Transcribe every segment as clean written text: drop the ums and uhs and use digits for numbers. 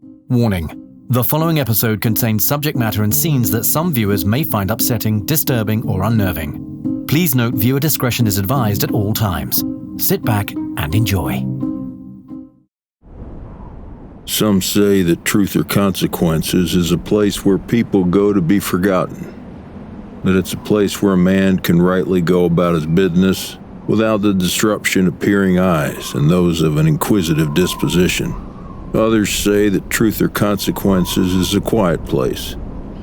Warning. The following episode contains subject matter and scenes that some viewers may find upsetting, disturbing, or unnerving. Please note viewer discretion is advised at all times. Sit back and enjoy. Some say that Truth or Consequences is a place where people go to be forgotten. That it's a place where a man can rightly go about his business without the disruption of peering eyes and those of an inquisitive disposition. Others say that Truth or Consequences is a quiet place,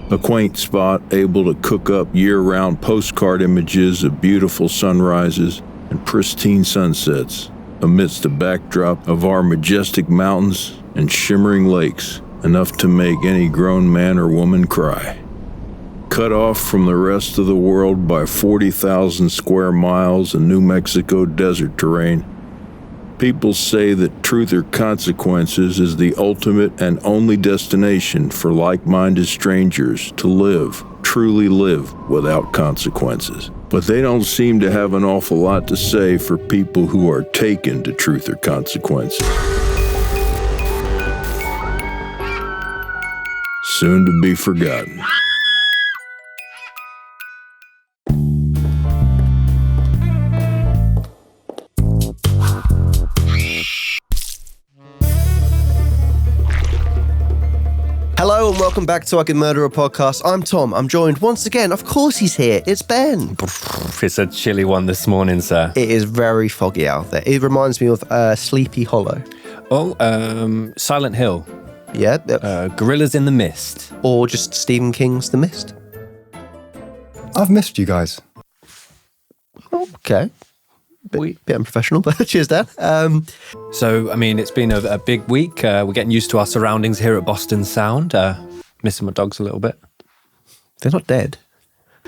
a quaint spot able to cook up year-round postcard images of beautiful sunrises and pristine sunsets amidst a backdrop of our majestic mountains and shimmering lakes, enough to make any grown man or woman cry. Cut off from the rest of the world by 40,000 square miles of New Mexico desert terrain, people say that Truth or Consequences is the ultimate and only destination for like-minded strangers to live, truly live, without consequences. But they don't seem to have an awful lot to say for people who are taken to Truth or Consequences. Soon to be forgotten. Hello and welcome back to I Could Murder a Podcast. I'm Tom. I'm joined once again. Of course he's here. It's Ben. It's a chilly one this morning, sir. It is very foggy out there. It reminds me of Sleepy Hollow. Oh, Silent Hill. Yeah. Gorillas in the Mist. Or just Stephen King's The Mist. I've missed you guys. Okay. Bit unprofessional, but cheers, Dan. So, I mean, it's been a big week. We're getting used to our surroundings here at Boston Sound. Missing my dogs a little bit. They're not dead.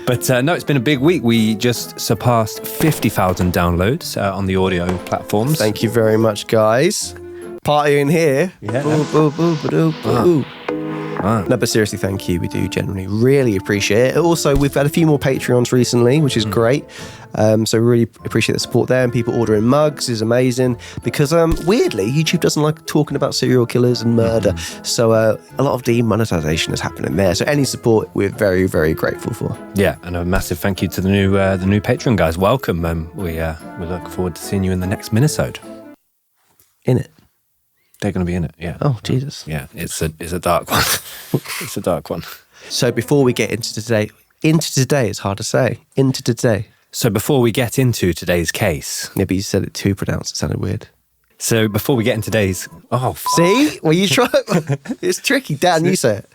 But no, it's been a big week. We just surpassed 50,000 downloads on the audio platforms. Thank you very much, guys. Partying here. Yeah. Boo, boo, boo, boo, boo. No, but seriously, thank you. We do genuinely really appreciate it. Also, we've had a few more Patreons recently, which is great. So we really appreciate the support there. And people ordering mugs is amazing because, weirdly, YouTube doesn't like talking about serial killers and murder. So a lot of demonetization is happening there. So any support, we're very, very grateful for. Yeah, and a massive thank you to the new Patreon guys. Welcome. We look forward to seeing you in the next minisode. In it. They're going to be in it, yeah. Oh, Jesus. Yeah, it's a dark one. It's a dark one. So before we get into today, it's hard to say. Into today. So before we get into today's case... Maybe you said it too pronounced. It sounded weird. So before we get into today's... See? Well, you try... It's tricky. Dan, you say it.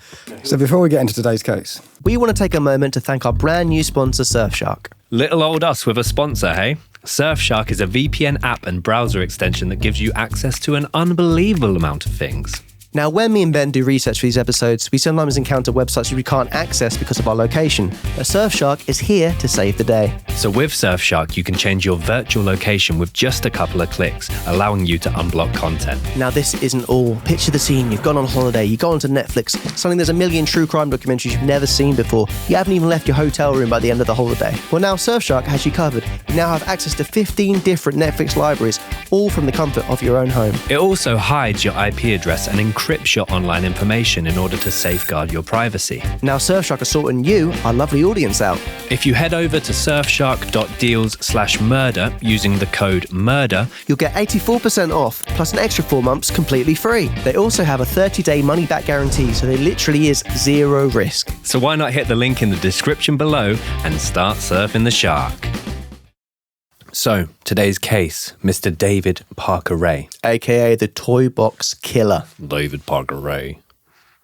So before we get into today's case... We want to take a moment to thank our brand new sponsor, Surfshark. Little old us with a sponsor, hey? Surfshark is a VPN app and browser extension that gives you access to an unbelievable amount of things. Now, when me and Ben do research for these episodes, we sometimes encounter websites which we can't access because of our location. But Surfshark is here to save the day. So with Surfshark, you can change your virtual location with just a couple of clicks, allowing you to unblock content. Now, this isn't all. Picture the scene. You've gone on holiday, you go onto Netflix, suddenly there's a million true crime documentaries you've never seen before. You haven't even left your hotel room by the end of the holiday. Well, now Surfshark has you covered. You now have access to 15 different Netflix libraries, all from the comfort of your own home. It also hides your IP address and encrypts your online information in order to safeguard your privacy. Now Surfshark are sorting you, our lovely audience, out. If you head over to surfshark.deals/murder using the code MURDER, you'll get 84% off, plus an extra 4 months completely free. They also have a 30-day money-back guarantee, so there literally is zero risk. So why not hit the link in the description below and start surfing the shark? So, today's case, Mr. David Parker Ray. AKA the Toy Box Killer. David Parker Ray.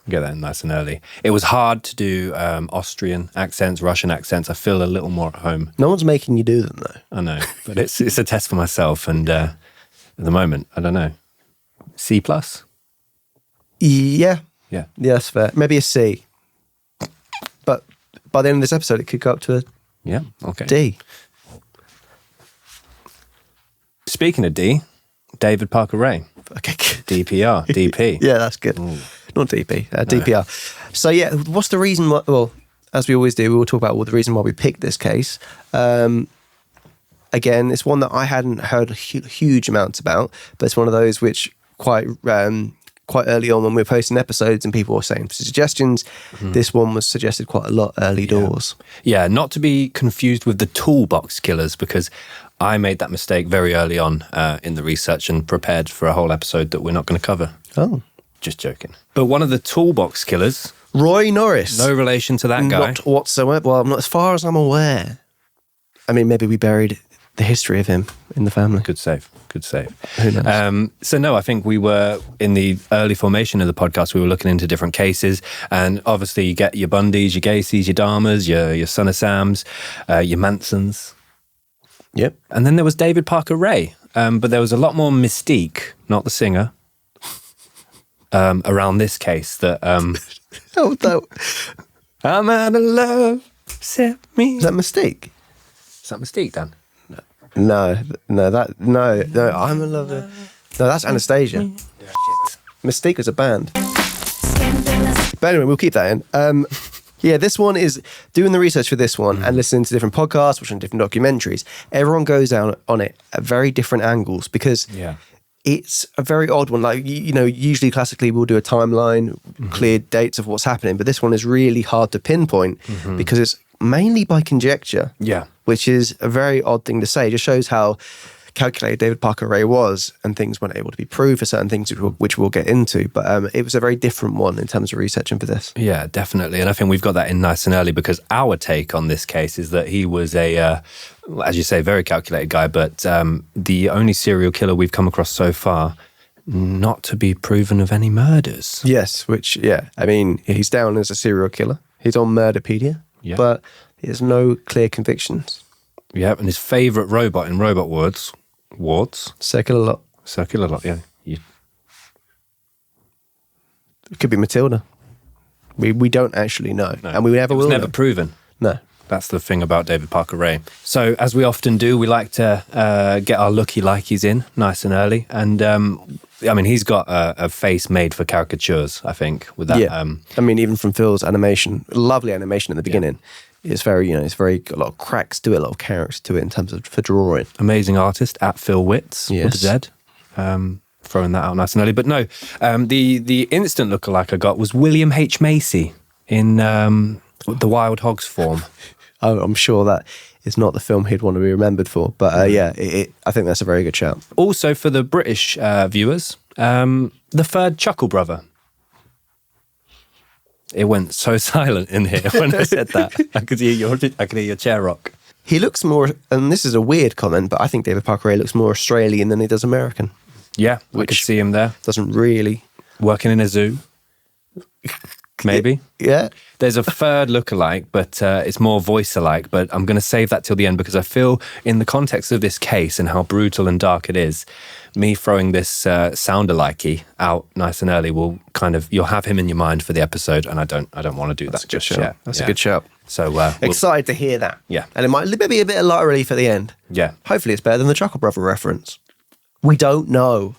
Get that in nice and early. It was hard to do Austrian accents, Russian accents. I feel a little more at home. No one's making you do them, though. I know, but it's a test for myself, and at the moment, I don't know. C+? Yeah. Yeah. Yeah, that's fair. Maybe a C. But by the end of this episode, it could go up to a D. Speaking of D, David Parker Ray. Okay. DPR, DP. Yeah, that's good. Ooh. Not DP, DPR. So yeah, what's the reason? Well, as we always do, we will talk about the reason why we picked this case. Again, it's one that I hadn't heard huge amounts about, but it's one of those which quite quite early on when we were posting episodes and people were saying suggestions. This one was suggested quite a lot early doors. Yeah, not to be confused with the toolbox killers, because I made that mistake very early on in the research and prepared for a whole episode that we're not going to cover. Oh. Just joking. But one of the toolbox killers... Roy Norris. No relation to that guy. Not whatsoever. Well, not as far as I'm aware. I mean, maybe we buried the history of him in the family. Good save. Who knows? So no, I think we were, in the early formation of the podcast, we were looking into different cases, and obviously you get your Bundys, your Gacy's, your Dahmers, your Son of Sams, your Mansons. Yep. And then there was David Parker Ray, but there was a lot more mystique, not the singer, around this case that... Oh, no. I'm out of love, set me... Is that Mystique? Is that Mystique, Dan? No, I'm a lover. No, that's Anastasia. Mystique was a band. But anyway, we'll keep that in. Yeah, this one is doing the research for this one and listening to different podcasts, watching different documentaries. Everyone goes out on it at very different angles because it's a very odd one. Like, you know, usually classically we'll do a timeline, clear dates of what's happening, but this one is really hard to pinpoint because it's mainly by conjecture. Yeah. Which is a very odd thing to say. It just shows how calculated David Parker Ray was, and things weren't able to be proved for certain things, which we'll get into. But it was a very different one in terms of researching for this. Yeah, definitely. And I think we've got that in nice and early, because our take on this case is that he was a, as you say, very calculated guy, but the only serial killer we've come across so far not to be proven of any murders. Yes, which, I mean, he's down as a serial killer. He's on Murderpedia, but there's no clear convictions. Yeah, and his favourite robot in Robot Wards. Circular Lot. Circular Lot, yeah. It could be Matilda. We don't actually know. No. And we never will. It's never proven. No. That's the thing about David Parker Ray. So, as we often do, we like to get our looky-likeys in nice and early. And, I mean, he's got a face made for caricatures, I think, with that. Yeah. I mean, even from Phil's animation, lovely animation at the beginning. It's very, got a lot of cracks to it, a lot of characters to it in terms of for drawing. Amazing artist at Phil Witts with a Z. Throwing that out nice and early. But no, the instant lookalike I got was William H. Macy in the Wild Hogs form. Oh, I'm sure that is not the film he'd want to be remembered for. But I think that's a very good shout. Also for the British viewers, the third Chuckle Brother. It went so silent in here when I said that. I could hear your chair rock. He looks more, and this is a weird comment, but I think David Parker Ray looks more Australian than he does American. Yeah, I could see him there. Doesn't really. Working in a zoo. Maybe. Yeah. There's a third lookalike, but it's more voice-alike. But I'm going to save that till the end, because I feel in the context of this case and how brutal and dark it is, me throwing this sound-alikey out nice and early will you'll have him in your mind for the episode, and I don't want to do that just yet. That's a good shout. So excited to hear that. Yeah. And it might be a bit of light relief at the end. Yeah. Hopefully it's better than the Chuckle Brother reference. We don't know.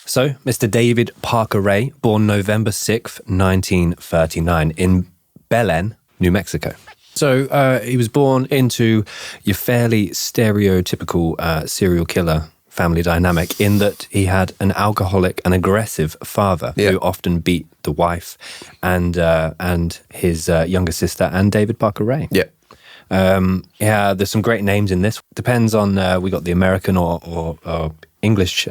So, Mr. David Parker Ray, born November 6th, 1939 in Belen, New Mexico. So, he was born into your fairly stereotypical serial killer family dynamic, in that he had an alcoholic and aggressive father who often beat the wife and his younger sister and David Parker Ray. Yeah. There's some great names in this. Depends on, we got the American or English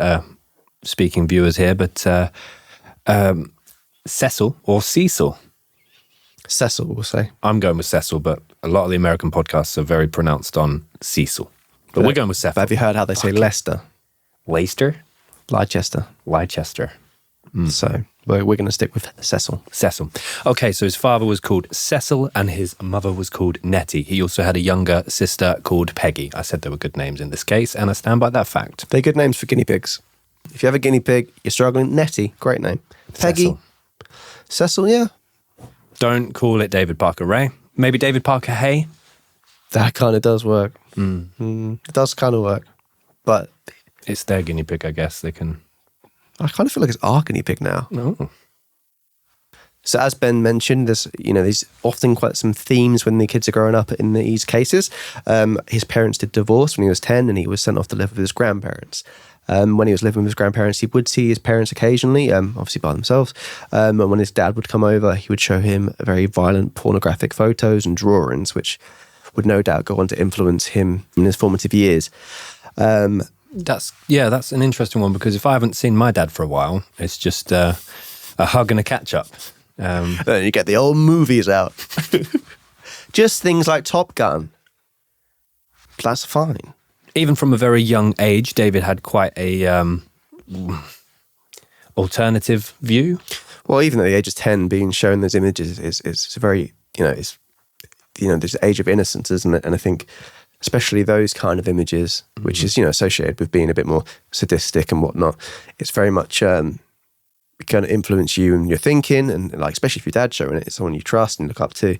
speaking viewers here, but Cecil or Cecil. Cecil, we'll say. I'm going with Cecil, but a lot of the American podcasts are very pronounced on Cecil. But we're going with Cecil. Have you heard how they say Leicester? Leicester? Leicester. So we're going to stick with Cecil. Cecil. Okay, so his father was called Cecil and his mother was called Nettie. He also had a younger sister called Peggy. I said there were good names in this case, and I stand by that fact. They're good names for guinea pigs. If you have a guinea pig, you're struggling. Nettie, great name. Peggy. Cecil, yeah. Don't call it David Parker Ray. Maybe David Parker Hay. That kind of does work. It does kind of work. But it's their guinea pig, I guess. They can... I kind of feel like it's our guinea pig now. Oh. So as Ben mentioned, there's often quite some themes when the kids are growing up in these cases. His parents did divorce when he was 10 and he was sent off to live with his grandparents. When he was living with his grandparents, he would see his parents occasionally, obviously by themselves. And when his dad would come over, he would show him very violent pornographic photos and drawings, which would no doubt go on to influence him in his formative years. That's an interesting one, because if I haven't seen my dad for a while, it's just a hug and a catch up. Then you get the old movies out. Just things like Top Gun. That's fine. Even from a very young age, David had quite a alternative view. Well, even at the age of 10, being shown those images is very, this age of innocence, isn't it? And I think especially those kind of images, which is, associated with being a bit more sadistic and whatnot, it's very much going to influence you and your thinking, and like, especially if your dad's showing it, it's someone you trust and look up to.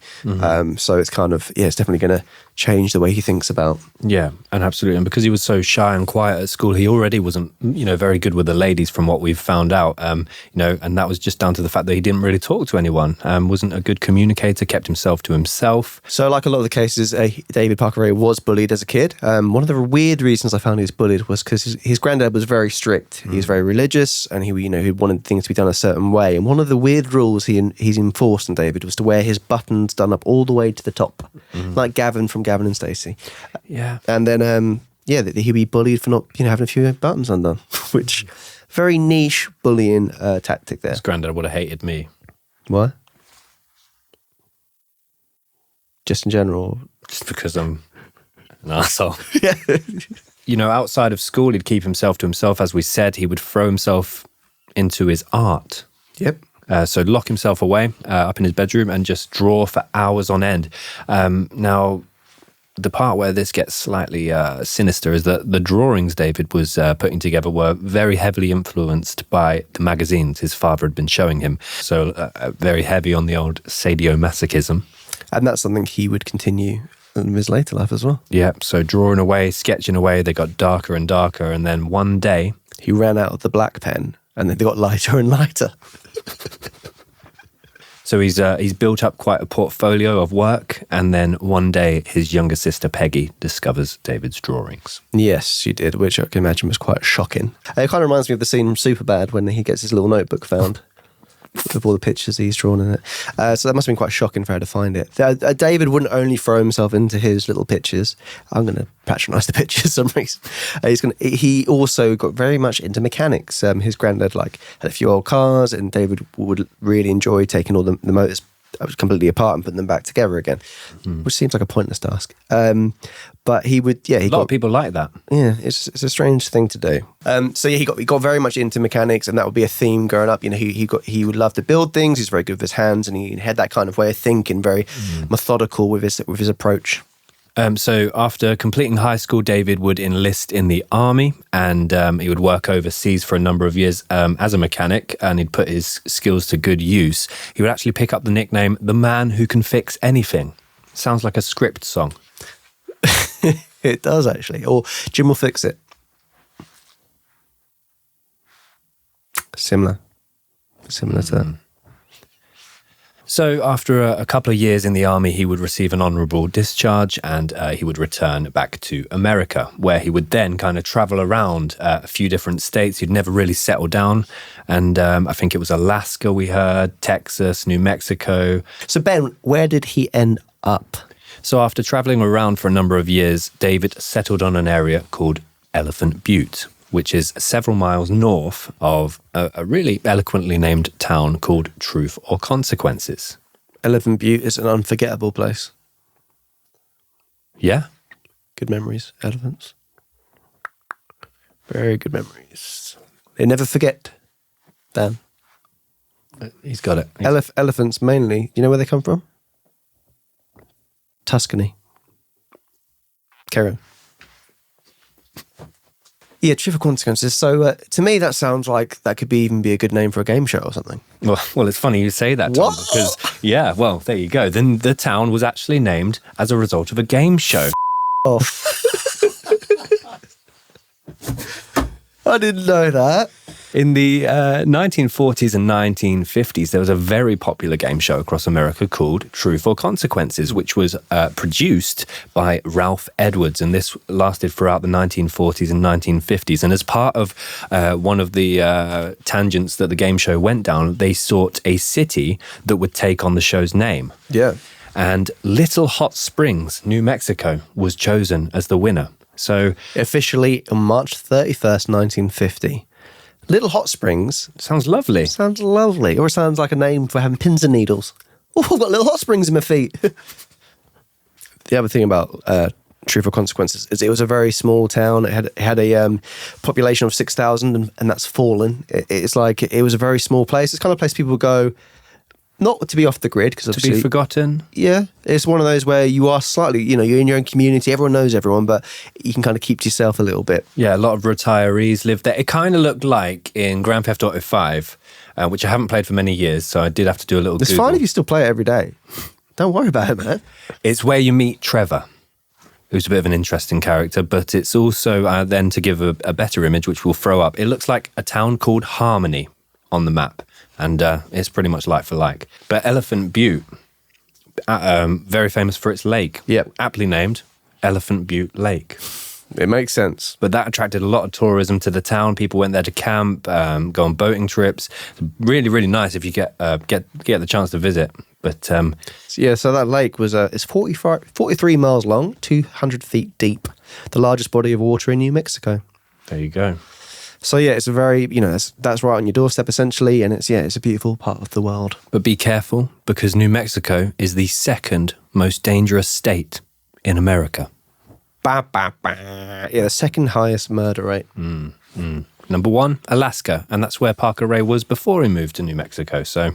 So it's kind of, it's definitely going to change the way he thinks about. Yeah, and absolutely. And because he was so shy and quiet at school, he already wasn't, very good with the ladies from what we've found out, and that was just down to the fact that he didn't really talk to anyone, wasn't a good communicator, kept himself to himself. So like a lot of the cases, David Parker Ray was bullied as a kid. One of the weird reasons I found he was bullied was because his granddad was very strict. He was very religious, and he wanted things to be done a certain way. And one of the weird rules he's enforced on David was to wear his buttons done up all the way to the top, like Gavin from Gavin and Stacey. Yeah. And then, he'd be bullied for not, having a few buttons undone, which very niche bullying tactic there. His granddad would have hated me. What? Just in general? Just because I'm an arsehole. Yeah. Outside of school, he'd keep himself to himself. As we said, he would throw himself into his art. Yep. So lock himself away up in his bedroom and just draw for hours on end. Now, the part where this gets slightly sinister is that the drawings David was putting together were very heavily influenced by the magazines his father had been showing him. So very heavy on the old sadomasochism. And that's something he would continue in his later life as well. Yeah, so drawing away, sketching away, they got darker and darker. And then one day, he ran out of the black pen, and then they got lighter and lighter. So he's built up quite a portfolio of work, and then one day his younger sister Peggy discovers David's drawings. Yes, she did, which I can imagine was quite shocking. It kind of reminds me of the scene from Superbad when he gets his little notebook found with all the pictures he's drawn in it. So that must have been quite shocking for her to find it. David wouldn't only throw himself into his little pictures. I'm going to patronise the pictures for some reason. He also got very much into mechanics. His granddad had a few old cars, and David would really enjoy taking all the motors completely apart and putting them back together again, which seems like a pointless task. But he would, a lot of people like that. Yeah, it's a strange thing to do. He got very much into mechanics, and that would be a theme growing up. He would love to build things. He's very good with his hands, and he had that kind of way of thinking, very methodical with his approach. So after completing high school, David would enlist in the army, and he would work overseas for a number of years as a mechanic, and he'd put his skills to good use. He would actually pick up the nickname, the man who can fix anything. Sounds like a script song. It does, actually. Or Jim will fix it. Similar to that. So after a couple of years in the army, he would receive an honourable discharge, and he would return back to America, where he would then kind of travel around a few different states. He'd never really settled down. And I think it was Alaska, we heard, Texas, New Mexico. So Ben, where did he end up? So after travelling around for a number of years, David settled on an area called Elephant Butte, which is several miles north of a really eloquently named town called Truth or Consequences. Elephant Butte is an unforgettable place. Yeah? Good memories, elephants. Very good memories. They never forget, Dan. He's got it. Elephants mainly, do you know where they come from? Tuscany. Carry on. Yeah, Truth or Consequences. So to me, that sounds like that could even be a good name for a game show or something. Well, it's funny you say that, Tom, because, well, there you go. Then the town was actually named as a result of a game show. Oh. I didn't know that. In the 1940s and 1950s, there was a very popular game show across America called Truth or Consequences, which was produced by Ralph Edwards, and this lasted throughout the 1940s and 1950s. And as part of one of the tangents that the game show went down, they sought a city that would take on the show's name. Yeah. And Little Hot Springs, New Mexico, was chosen as the winner. So officially on March 31st, 1950. Little Hot Springs. Sounds lovely. Sounds lovely. Or it sounds like a name for having pins and needles. Oh, I've got little hot springs in my feet. The other thing about Truth or Consequences is it was a very small town. It had a population of 6,000 and that's fallen. It's like, it was a very small place. It's the kind of place people go, not to be off the grid, because to be forgotten. Yeah, it's one of those where you are slightly, you're in your own community, everyone knows everyone, but you can kind of keep to yourself a little bit. Yeah, a lot of retirees live there. It kind of looked like in Grand Theft Auto 5, which I haven't played for many years, so I did have to do a little It's Google. fine if you still play it every day. Don't worry about it, man. It's where you meet Trevor, who's a bit of an interesting character, but it's also, then to give a better image, which we'll throw up, it looks like a town called Harmony on the map. And it's pretty much like for like. But Elephant Butte, very famous for its lake. Yep. Aptly named Elephant Butte Lake. It makes sense. But that attracted a lot of tourism to the town. People went there to camp, go on boating trips. Really, really nice if you get the chance to visit. But so that lake was it's 43 miles long, 200 feet deep. The largest body of water in New Mexico. There you go. So yeah, it's a very, that's right on your doorstep essentially, and it's a beautiful part of the world. But be careful, because New Mexico is the second most dangerous state in America. Bah, bah, bah. Yeah, the second highest murder rate. Number 1, Alaska, and that's where Parker Ray was before he moved to New Mexico, so...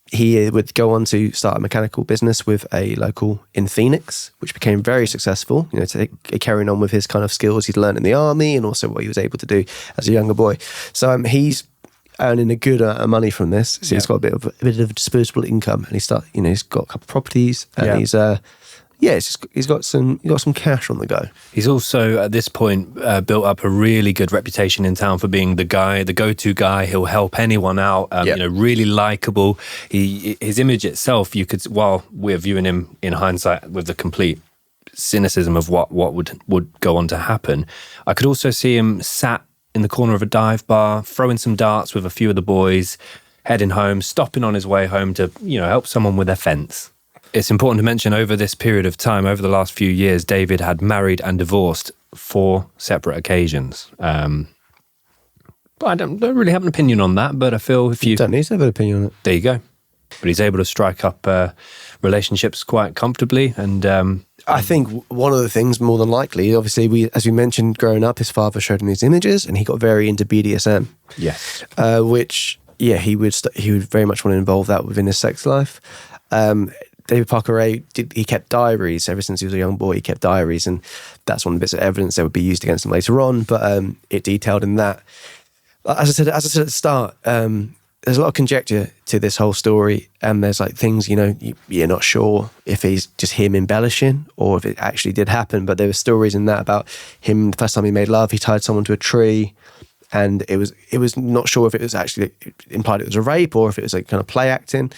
He would go on to start a mechanical business with a local in Phoenix, which became very successful, carrying on with his kind of skills he'd learned in the army and also what he was able to do as a younger boy. So he's earning a good amount of money from this. So he's got a bit of disposable income, and he's got a couple of properties, and he's got some cash on the go. He's also at this point built up a really good reputation in town for being the go-to guy. He'll help anyone out. Really likable. His image itself, while we're viewing him in hindsight with the complete cynicism of what would go on to happen, I could also see him sat in the corner of a dive bar, throwing some darts with a few of the boys, heading home, stopping on his way home to help someone with their fence. It's important to mention over this period of time, over the last few years, David had married and divorced 4 separate occasions. But I don't really have an opinion on that, but I feel if you... don't need to have an opinion on it. There you go. But he's able to strike up relationships quite comfortably. And I think one of the things, more than likely, obviously, as we mentioned, growing up, his father showed him these images, and he got very into BDSM. Yes. Which, he would very much want to involve that within his sex life. David Parker Ray, he kept diaries ever since he was a young boy. He kept diaries, and that's one of the bits of evidence that would be used against him later on. But it detailed in that. As I said at the start, there's a lot of conjecture to this whole story, and there's like things you're not sure if it's just him embellishing or if it actually did happen. But there were stories in that about him the first time he made love, he tied someone to a tree. And it was not sure if it was actually implied it was a rape or if it was like kind of play acting.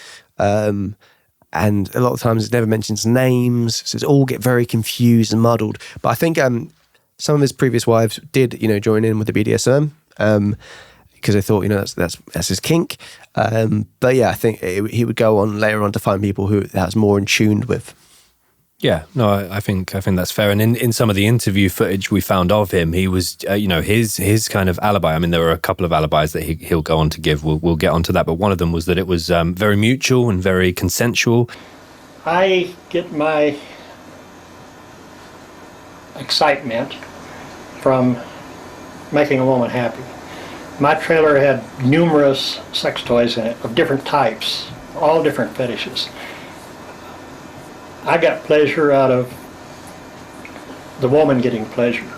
And a lot of times it never mentions names, so it's all get very confused and muddled. But I think some of his previous wives did, join in with the BDSM because they thought, that's his kink. But yeah, I think he would go on later on to find people who that's more in tune with. Yeah, no, I think that's fair. And in some of the interview footage we found of him, he was, his kind of alibi. I mean, there were a couple of alibis that he'll go on to give. We'll get onto that. But one of them was that it was very mutual and very consensual. I get my excitement from making a woman happy. My trailer had numerous sex toys in it of different types, all different fetishes. I got pleasure out of the woman getting pleasure.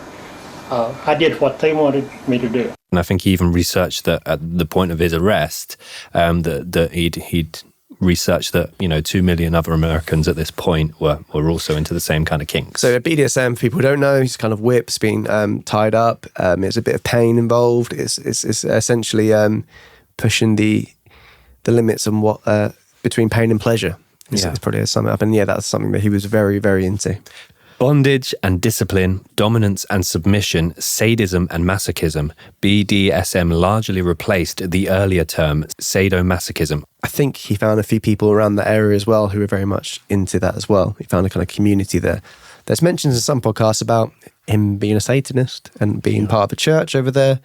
I did what they wanted me to do. And I think he even researched that at the point of his arrest, that he'd researched that 2 million other Americans at this point were also into the same kind of kinks. So BDSM, for people who don't know, is kind of whips, being tied up. There's a bit of pain involved. It's essentially pushing the limits on what between pain and pleasure. It's probably a sum it up. And that's something that he was very, very into. Bondage and discipline, dominance and submission, sadism and masochism. BDSM largely replaced the earlier term sadomasochism. I think he found a few people around that area as well who were very much into that as well. He found a kind of community there. There's mentions in some podcasts about him being a Satanist and being part of a church over there.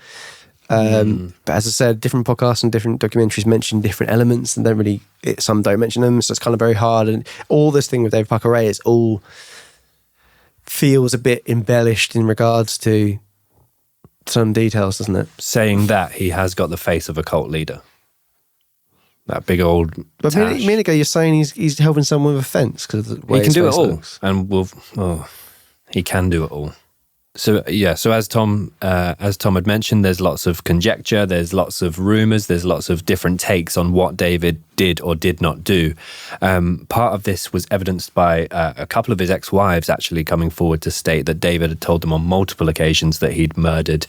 But as I said, different podcasts and different documentaries mention different elements and some don't mention them. So it's kind of very hard. And all this thing with David Parker Ray is all feels a bit embellished in regards to some details, doesn't it? Saying that he has got the face of a cult leader. That big old But a minute ago you're saying he's helping someone with a fence because of the way he can do it all. Looks. And he can do it all. So as Tom had mentioned, there's lots of conjecture, there's lots of rumours, there's lots of different takes on what David did or did not do. Part of this was evidenced by a couple of his ex-wives actually coming forward to state that David had told them on multiple occasions that he'd murdered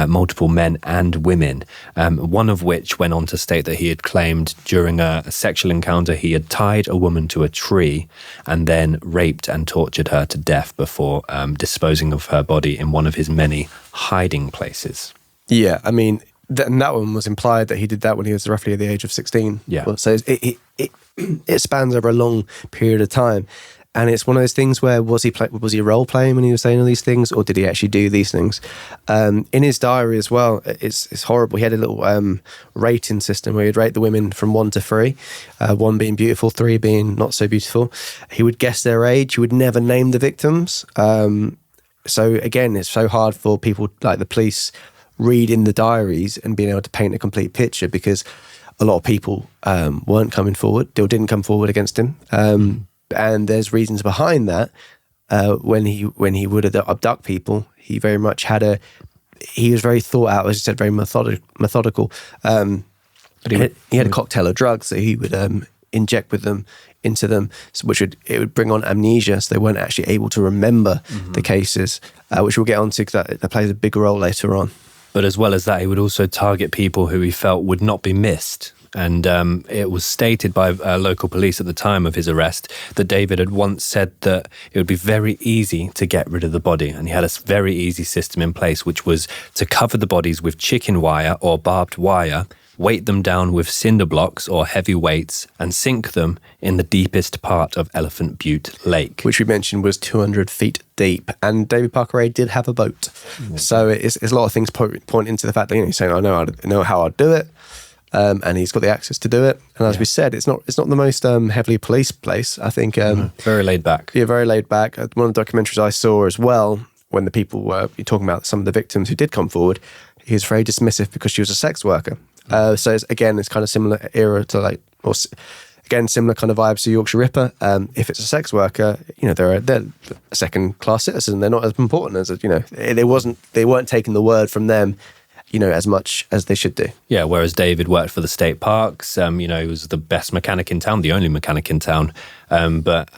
multiple men and women, one of which went on to state that he had claimed during a sexual encounter he had tied a woman to a tree and then raped and tortured her to death before disposing of her body in one of his many hiding places. Yeah, I mean, that one was implied that he did that when he was roughly at the age of 16. Yeah. So it spans over a long period of time. And it's one of those things where was he role playing when he was saying all these things, or did he actually do these things? In his diary as well, it's horrible. He had a little rating system where he'd rate the women from 1 to 3, 1 being beautiful, 3 being not so beautiful. He would guess their age. He would never name the victims. So again, it's so hard for people like the police reading the diaries and being able to paint a complete picture because a lot of people weren't coming forward, or didn't come forward against him. And there's reasons behind that. When he would abduct people, he very much he was very thought out, as you said, very methodical. But he had a cocktail of drugs that he would inject into them, which would bring on amnesia, so they weren't actually able to remember the cases, which we'll get onto because that plays a big role later on. But as well as that, he would also target people who he felt would not be missed. And it was stated by local police at the time of his arrest that David had once said that it would be very easy to get rid of the body. And he had a very easy system in place, which was to cover the bodies with chicken wire or barbed wire, weight them down with cinder blocks or heavy weights, and sink them in the deepest part of Elephant Butte Lake. Which we mentioned was 200 feet deep. And David Parker Ray did have a boat. So it's a lot of things pointing to the fact that he's saying, I know how I'd do it. And he's got the access to do it. And as we said, it's not the most heavily policed place. I think very laid back. Yeah, very laid back. One of the documentaries I saw as well, when the people were talking about some of the victims who did come forward, he was very dismissive because she was a sex worker. So it's kind of similar era to similar kind of vibes to Yorkshire Ripper. If it's a sex worker, they're a second class citizen. They're not as important as they weren't taking the word from them, as much as they should do. Yeah, whereas David worked for the state parks. He was the best mechanic in town, the only mechanic in town, but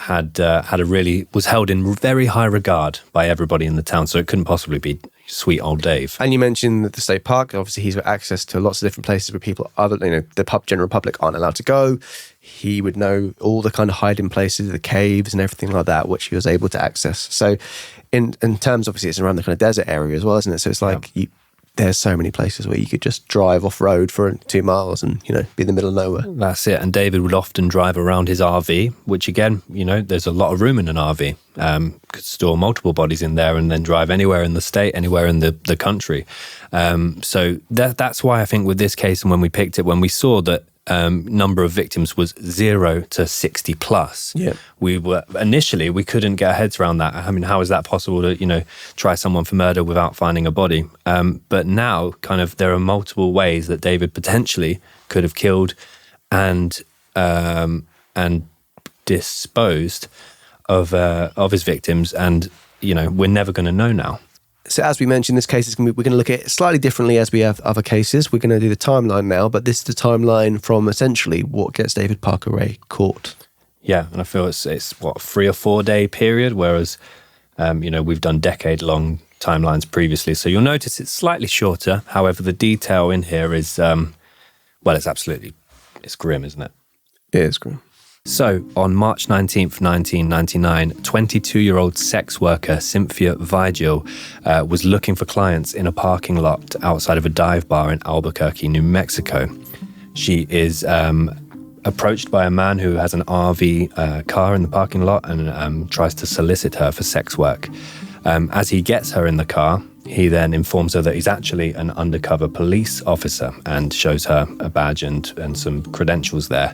was held in very high regard by everybody in the town. So it couldn't possibly be sweet old Dave. And you mentioned that the state park, obviously he's got access to lots of different places where people the general public aren't allowed to go. He would know all the kind of hiding places, the caves and everything like that, which he was able to access. So in terms, obviously it's around the kind of desert area as well, isn't it? So it's like there's so many places where you could just drive off-road for 2 miles and, be in the middle of nowhere. That's it. And David would often drive around his RV, which again, there's a lot of room in an RV. Could store multiple bodies in there and then drive anywhere in the state, anywhere in the country. So that's why I think with this case, and when we picked it, when we saw that number of victims was 0 to 60 plus. Yeah. We couldn't get our heads around that. I mean, how is that possible to, try someone for murder without finding a body? But now kind of there are multiple ways that David potentially could have killed and disposed of his victims. And, we're never going to know now. So as we mentioned, this case we're going to look at it slightly differently as we have other cases. We're going to do the timeline now, but this is the timeline from essentially what gets David Parker Ray caught. Yeah, and I feel it's what, 3 or 4 day period, whereas we've done decade-long timelines previously. So you'll notice it's slightly shorter. However, the detail in here is, it's grim, isn't it? It is grim. So, on March 19th, 1999, 22-year-old sex worker Cynthia Vigil was looking for clients in a parking lot outside of a dive bar in Albuquerque, New Mexico. She is approached by a man who has an RV car in the parking lot and tries to solicit her for sex work. As he gets her in the car, he then informs her that he's actually an undercover police officer and shows her a badge and some credentials there.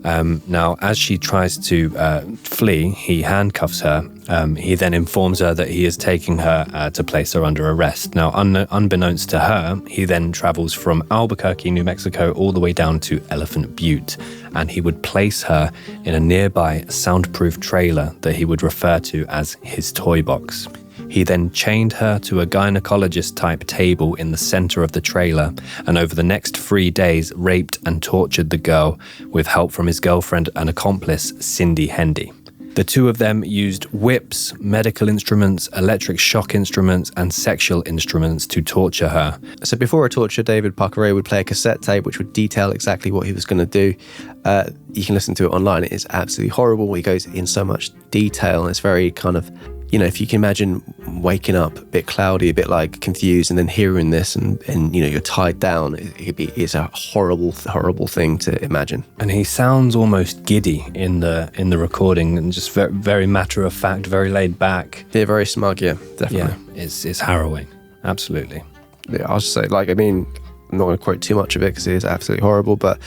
Now, as she tries to flee, he handcuffs her. He then informs her that he is taking her to place her under arrest. Now, unbeknownst to her, he then travels from Albuquerque, New Mexico, all the way down to Elephant Butte, and he would place her in a nearby soundproof trailer that he would refer to as his toy box. He then chained her to a gynecologist-type table in the center of the trailer, and over the next 3 days raped and tortured the girl with help from his girlfriend and accomplice, Cindy Hendy. The two of them used whips, medical instruments, electric shock instruments, and sexual instruments to torture her. So before a torture, David Parker Ray would play a cassette tape which would detail exactly what he was going to do. You can listen to it online. It is absolutely horrible. He goes in so much detail, and it's very kind of, if you can imagine waking up a bit cloudy, a bit like confused, and then hearing this and you're tied down, it's a horrible, horrible thing to imagine. And he sounds almost giddy in the recording, and just very, very matter of fact, very laid back. Yeah, very smug, yeah, definitely. Yeah, it's harrowing, absolutely. Yeah, I'll just say, I'm not going to quote too much of it because it is absolutely horrible, but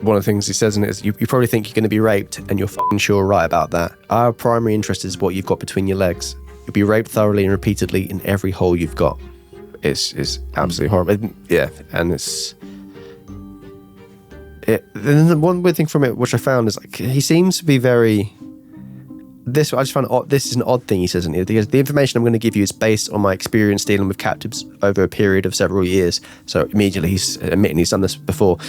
one of the things he says in it is, you probably think you're going to be raped, and you're fucking sure right about that. Our primary interest is what you've got between your legs. You'll be raped thoroughly and repeatedly in every hole you've got. It's absolutely horrible. Yeah, and then the one weird thing from it, which I found, is he seems to be very... I just found odd. This is an odd thing he says in here. The information I'm going to give you is based on my experience dealing with captives over a period of several years. So immediately he's admitting he's done this before.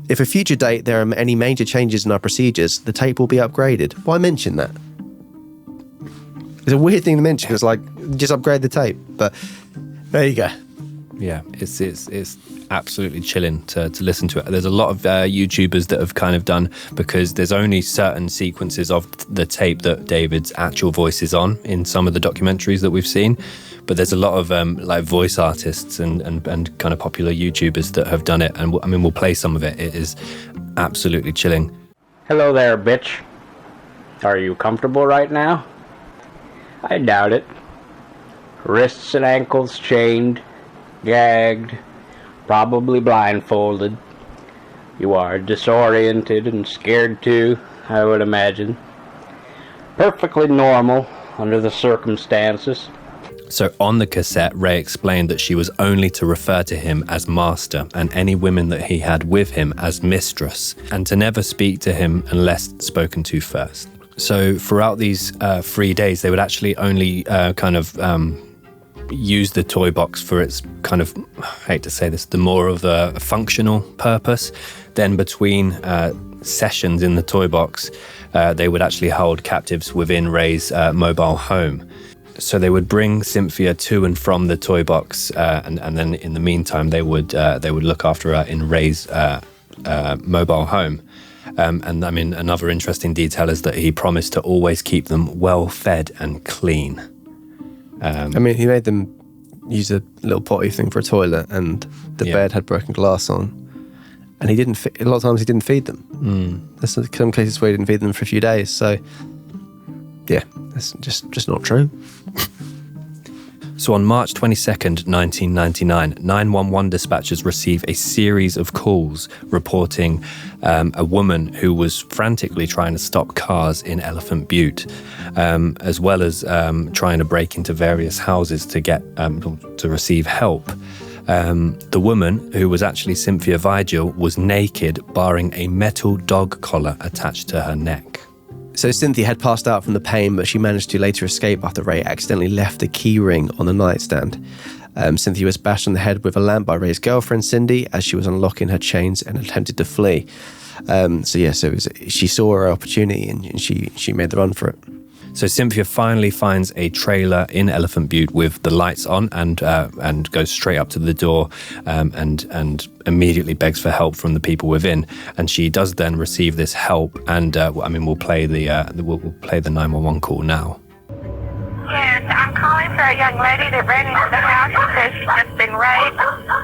If a future date there are any major changes in our procedures, the tape will be upgraded. Why mention that? It's a weird thing to mention. It's just upgrade the tape. But there you go. Yeah, it's absolutely chilling to listen to it. There's a lot of YouTubers that have kind of done, because there's only certain sequences of the tape that David's actual voice is on in some of the documentaries that we've seen, but there's a lot of voice artists and kind of popular YouTubers that have done it, and we'll play some of it. It is absolutely chilling. Hello there, bitch. Are you comfortable right now? I doubt it. Wrists and ankles chained, gagged, probably blindfolded. You are disoriented and scared too, I would imagine. Perfectly normal under the circumstances. So on the cassette, Ray explained that she was only to refer to him as master, and any women that he had with him as mistress, and to never speak to him unless spoken to first. So throughout these 3 days, they would actually only use the toy box for its kind of, I hate to say this, the more of a functional purpose. Then between sessions in the toy box, they would actually hold captives within Ray's mobile home. So they would bring Cynthia to and from the toy box, and then in the meantime they would look after her in Ray's mobile home. And another interesting detail is that he promised to always keep them well fed and clean. He made them use a little potty thing for a toilet, and the bed had broken glass on, and a lot of times he didn't feed them. There's some cases where he didn't feed them for a few days. So yeah, that's just not true. So on March 22nd, 1999, 911 dispatchers receive a series of calls reporting a woman who was frantically trying to stop cars in Elephant Butte, as well as trying to break into various houses to get to receive help. The woman, who was actually Cynthia Vigil, was naked, barring a metal dog collar attached to her neck. So Cynthia had passed out from the pain, but she managed to later escape after Ray accidentally left a key ring on the nightstand. Cynthia was bashed on the head with a lamp by Ray's girlfriend, Cindy, as she was unlocking her chains and attempted to flee. She saw her opportunity and she made the run for it. So Cynthia finally finds a trailer in Elephant Butte with the lights on and goes straight up to the door and immediately begs for help from the people within. And she does then receive this help. And we'll play the 911 call now. Yes, I'm calling for a young lady that ran into the house. She says she's just been raped.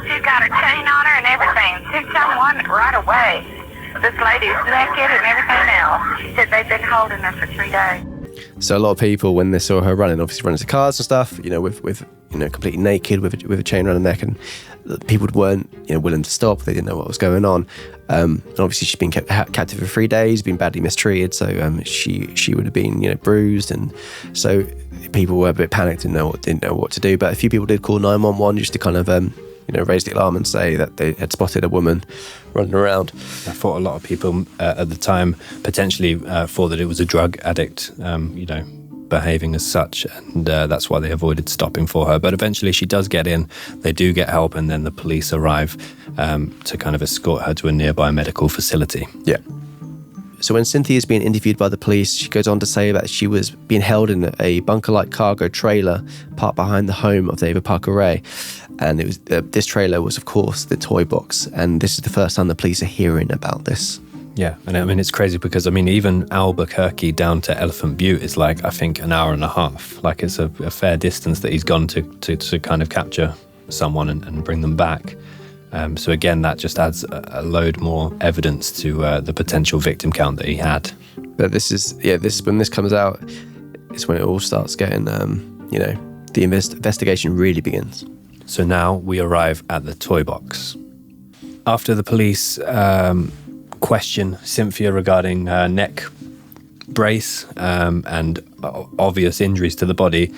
She's got her chain on her and everything. She's someone right away. This lady's naked and everything else. She said they've been holding her for 3 days. So a lot of people, when they saw her running, obviously running to cars and stuff, with completely naked with a chain around her neck, and people weren't willing to stop. They didn't know what was going on. And obviously she's been kept captive for 3 days, been badly mistreated. So she would have been bruised, and so people were a bit panicked and didn't know what to do. But a few people did call 911 just to kind of raise the alarm and say that they had spotted a woman running around. I thought a lot of people at the time potentially thought that it was a drug addict, behaving as such, and that's why they avoided stopping for her. But eventually she does get in, they do get help, and then the police arrive to kind of escort her to a nearby medical facility. Yeah. So when Cynthia is being interviewed by the police, she goes on to say that she was being held in a bunker-like cargo trailer parked behind the home of David Parker Ray. And it was this trailer was, of course, the toy box. And this is the first time the police are hearing about this. Yeah, and I mean, it's crazy because, even Albuquerque down to Elephant Butte is like, I think, an hour and a half. Like, it's a fair distance that he's gone to kind of capture someone and bring them back. So again, that just adds a load more evidence to the potential victim count that he had. But when this comes out, it's when it all starts getting, the investigation really begins. So now we arrive at the toy box. After the police question Cynthia regarding her neck brace and obvious injuries to the body,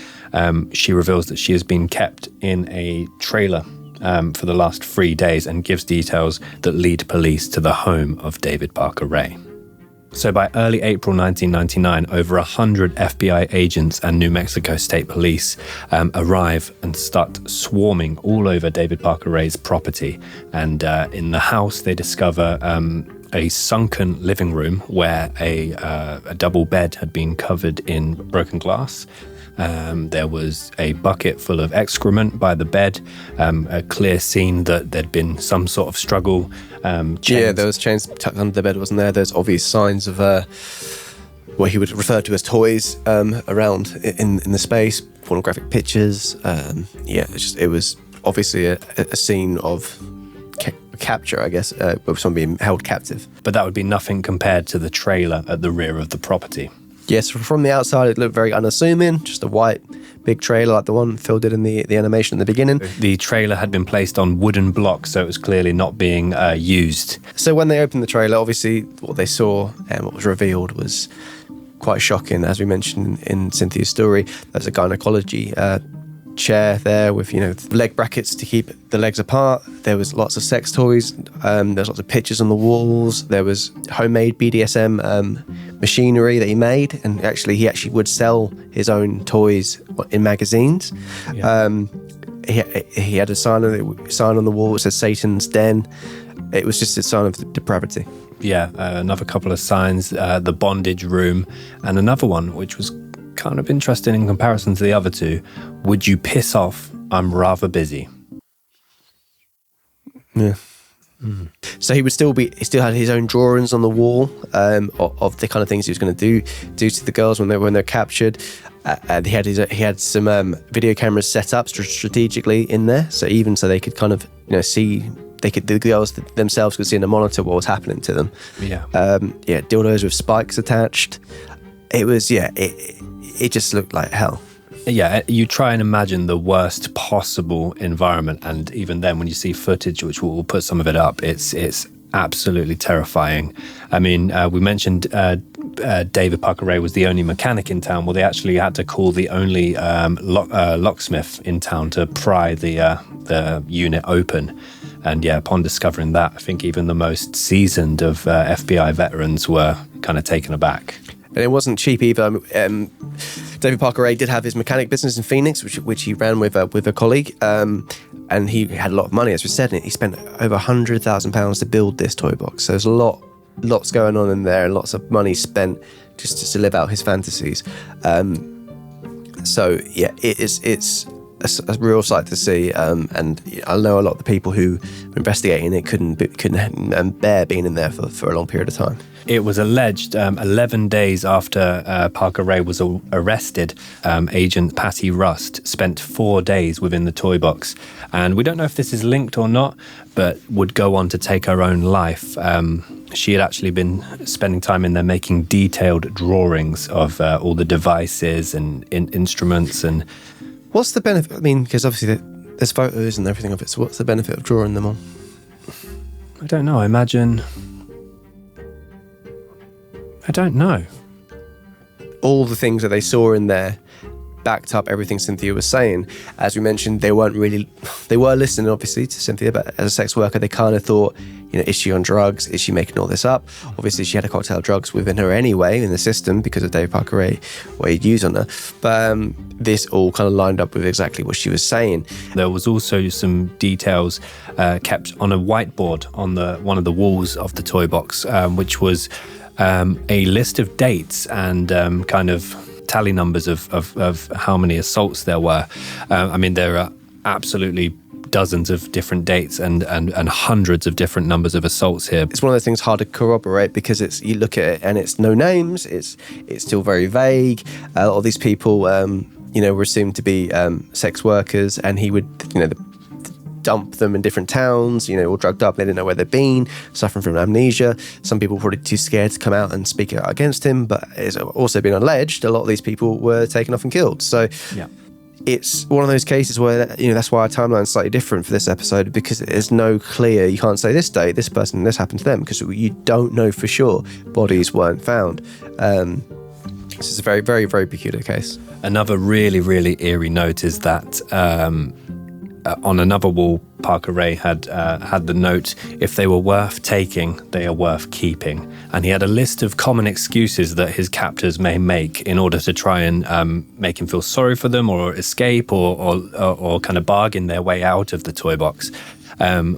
she reveals that she has been kept in a trailer for the last 3 days and gives details that lead police to the home of David Parker Ray. So by early April 1999, over 100 FBI agents and New Mexico State Police arrive and start swarming all over David Parker Ray's property. And in the house, they discover a sunken living room where a double bed had been covered in broken glass. There was a bucket full of excrement by the bed, a clear scene that there'd been some sort of struggle. Yeah, there was chains tucked under the bed, wasn't there? There's obvious signs of what he would refer to as toys around in the space, pornographic pictures. It was obviously a scene of capture, I guess, of someone being held captive. But that would be nothing compared to the trailer at the rear of the property. Yes, from the outside it looked very unassuming, just a white big trailer like the one Phil did in the animation in the beginning. The trailer had been placed on wooden blocks, so it was clearly not being used. So when they opened the trailer, obviously what they saw and what was revealed was quite shocking. As we mentioned in Cynthia's story, there's a gynecology chair there with leg brackets to keep the legs apart. There was lots of sex toys. There's lots of pictures on the walls. There was homemade BDSM machinery that he made, and he actually would sell his own toys in magazines. Yeah. He had a sign on the wall that said Satan's Den. It was just a sign of depravity. Yeah, another couple of signs, the bondage room, and another one which was kind of interesting in comparison to the other two. Would you piss off? I'm rather busy. Yeah. Mm. So he still had his own drawings on the wall of the kind of things he was going to do to the girls when they're captured. And he had some video cameras set up strategically in there, so they could kind of see. The girls themselves could see in the monitor what was happening to them. Yeah. Dildos with spikes attached. It was it just looked like hell. Yeah, you try and imagine the worst possible environment, and even then when you see footage, which we'll put some of it up, it's absolutely terrifying. I mean, we mentioned David Parker Ray was the only mechanic in town. Well, they actually had to call the only locksmith in town to pry the unit open. And yeah, upon discovering that, I think even the most seasoned of FBI veterans were kind of taken aback. And it wasn't cheap either. David Parker Ray did have his mechanic business in Phoenix, which he ran with a colleague, and he had a lot of money, as we said. And he spent over £100,000 to build this toy box. So there's lots going on in there, and lots of money spent just to live out his fantasies. So yeah, it's a real sight to see, and I know a lot of the people who were investigating it couldn't bear being in there for a long period of time. It was alleged 11 days after Parker Ray was arrested, Agent Patty Rust spent 4 days within the toy box. And we don't know if this is linked or not, but would go on to take her own life. She had actually been spending time in there making detailed drawings of all the devices and instruments. And what's the benefit? I mean, because obviously there's photos and everything of it, so what's the benefit of drawing them on? I don't know. I don't know. All the things that they saw in there backed up everything Cynthia was saying. As we mentioned, they were listening obviously to Cynthia, but as a sex worker, they kind of thought, is she on drugs? Is she making all this up? Obviously, she had a cocktail of drugs within her anyway in the system because of David Parker Ray, what he'd used on her. But this all kind of lined up with exactly what she was saying. There was also some details kept on a whiteboard on one of the walls of the toy box, which was a list of dates and kind of tally numbers of how many assaults there were. There are absolutely dozens of different dates and hundreds of different numbers of assaults here. It's one of those things hard to corroborate because you look at it and it's no names, it's still very vague. A lot of these people, were assumed to be sex workers, and he would, dump them in different towns, all drugged up, they didn't know where they'd been, suffering from amnesia. Some people were probably too scared to come out and speak out against him, but it's also been alleged a lot of these people were taken off and killed. So yeah. It's one of those cases where, that's why our timeline is slightly different for this episode, because there's no clear, you can't say this day, this person, this happened to them, because you don't know for sure. Bodies weren't found. This is a very, very, very peculiar case. Another really, really eerie note is that on another wall, Parker Ray had the note, if they were worth taking, they are worth keeping. And he had a list of common excuses that his captors may make in order to try and make him feel sorry for them or escape or kind of bargain their way out of the toy box,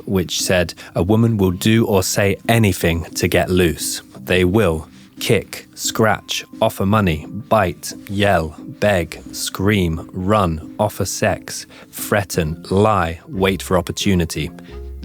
which said, a woman will do or say anything to get loose. They will kick, scratch, offer money, bite, yell, beg, scream, run, offer sex, threaten, lie, wait for opportunity.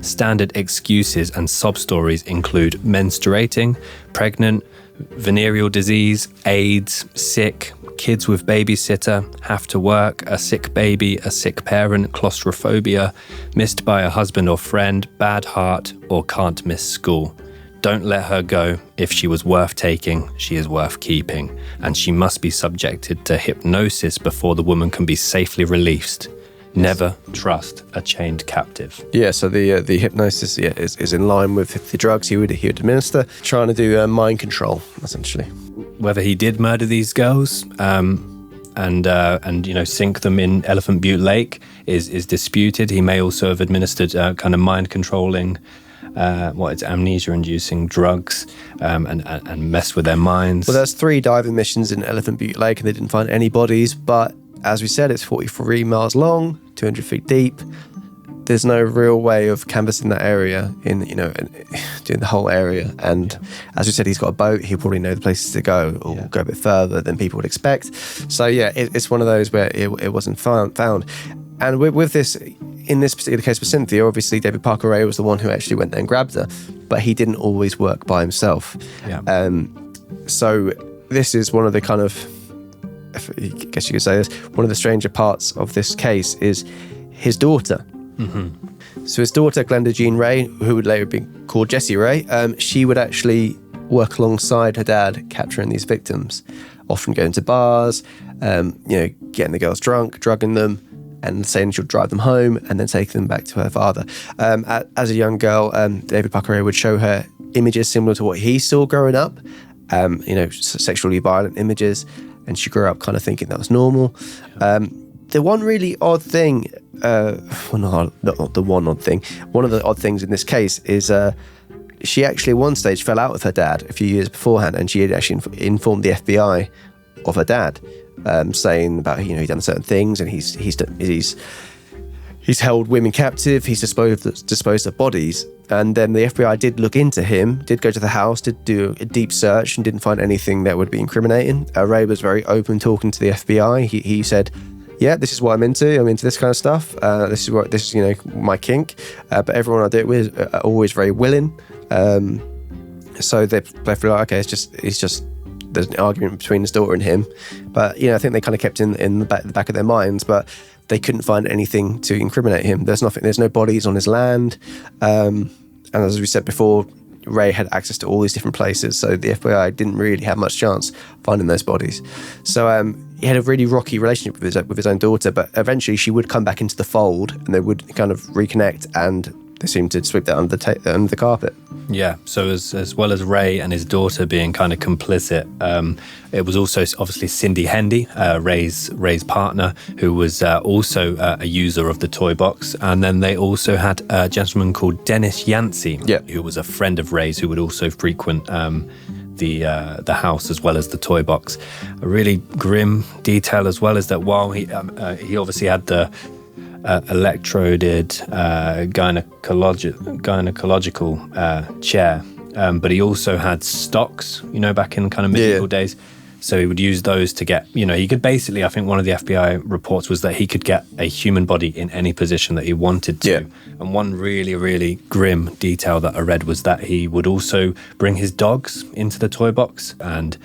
Standard excuses and sob stories include menstruating, pregnant, venereal disease, AIDS, sick, kids with babysitter, have to work, a sick baby, a sick parent, claustrophobia, missed by a husband or friend, bad heart, or can't miss school. Don't let her go. If she was worth taking, she is worth keeping, and she must be subjected to hypnosis before the woman can be safely released. Never trust a chained captive. Yeah, so the hypnosis is in line with the drugs he would administer, trying to do mind control, essentially. Whether he did murder these girls and sink them in Elephant Butte Lake is disputed. He may also have administered kind of mind controlling. It's amnesia-inducing drugs and mess with their minds. Well, there's 3 diving missions in Elephant Butte Lake, and they didn't find any bodies. But as we said, it's 43 miles long, 200 feet deep. There's no real way of canvassing that area and doing the whole area. And as we said, he's got a boat. He'll probably know the places to go, or go a bit further than people would expect. So yeah, it's one of those where it wasn't found. And with this, in this particular case with Cynthia, obviously David Parker Ray was the one who actually went there and grabbed her, but he didn't always work by himself. Yeah. So this is one of the kind of, I guess you could say this, one of the stranger parts of this case is his daughter. Mm-hmm. So his daughter, Glenda Jean Ray, who would later be called Jessie Ray, she would actually work alongside her dad capturing these victims, often going to bars, getting the girls drunk, drugging them, and saying she'll drive them home and then take them back to her father. As a young girl, David Parker Ray would show her images similar to what he saw growing up, sexually violent images, and she grew up kind of thinking that was normal. The one really odd thing, not the one odd thing, one of the odd things in this case is she actually at one stage fell out with her dad a few years beforehand, and she had actually informed the FBI of her dad, saying about, he'd done certain things, and he's held women captive, he's disposed of bodies. And then the FBI did look into him, did go to the house, did do a deep search, and didn't find anything that would be incriminating. Ray was very open talking to the FBI. He said, yeah, this is what I'm into this kind of stuff. This is my kink. But everyone I do it with are always very willing. So they feel like, okay, it's just there's an argument between his daughter and him. But I think they kind of kept in the back of their minds, but they couldn't find anything to incriminate him. There's no bodies on his land. And as we said before, Ray had access to all these different places, so the FBI didn't really have much chance finding those bodies. So he had a really rocky relationship with his own daughter, but eventually she would come back into the fold, and they would kind of reconnect, and they seemed to sweep that under the carpet. Yeah, so as well as Ray and his daughter being kind of complicit, it was also obviously Cindy Hendy, Ray's partner, who was also a user of the toy box. And then they also had a gentleman called Dennis Yancey, who was a friend of Ray's, who would also frequent the house as well as the toy box. A really grim detail as well is that while he obviously had the electroded gynecological chair, but he also had stocks, back in kind of medieval days. So he would use those to get, he could basically, I think one of the FBI reports was that he could get a human body in any position that he wanted to. Yeah. And one really, really grim detail that I read was that he would also bring his dogs into the toy box and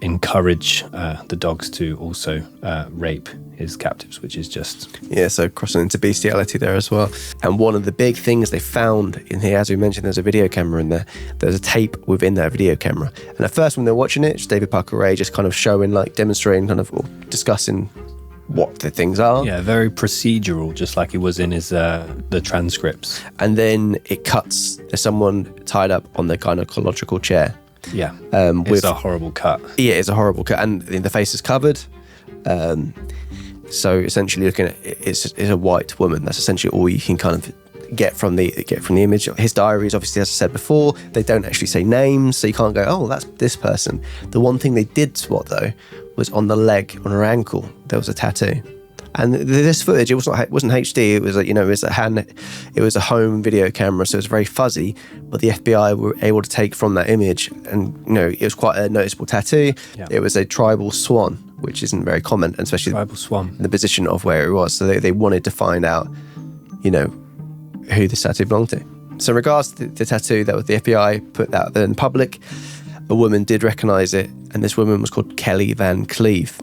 encourage the dogs to also rape his captives, which is just... Yeah, so crossing into bestiality there as well. And one of the big things they found in here, as we mentioned, there's a video camera in there. There's a tape within that video camera. And at first when they're watching it, it's David Parker Ray just kind of showing, demonstrating, kind of discussing what the things are. Yeah, very procedural, just like it was in his the transcripts. And then it cuts to someone tied up on the gynecological chair. Yeah, it's a horrible cut. Yeah, it's a horrible cut, and the face is covered. So essentially, looking at it's a white woman. That's essentially all you can kind of get from the image. His diaries, obviously, as I said before, they don't actually say names, so you can't go, oh, that's this person. The one thing they did spot though was on the leg, on her ankle, there was a tattoo. And this footage, it wasn't HD. It was it was a home video camera, so it was very fuzzy. But the FBI were able to take from that image, and it was quite a noticeable tattoo. Yeah. It was a tribal swan, which isn't very common, and especially tribal swan, the position of where it was. So they wanted to find out, who this tattoo belonged to. So in regards to the tattoo, that was the FBI put that in public. A woman did recognise it, and this woman was called Kelly Van Cleave.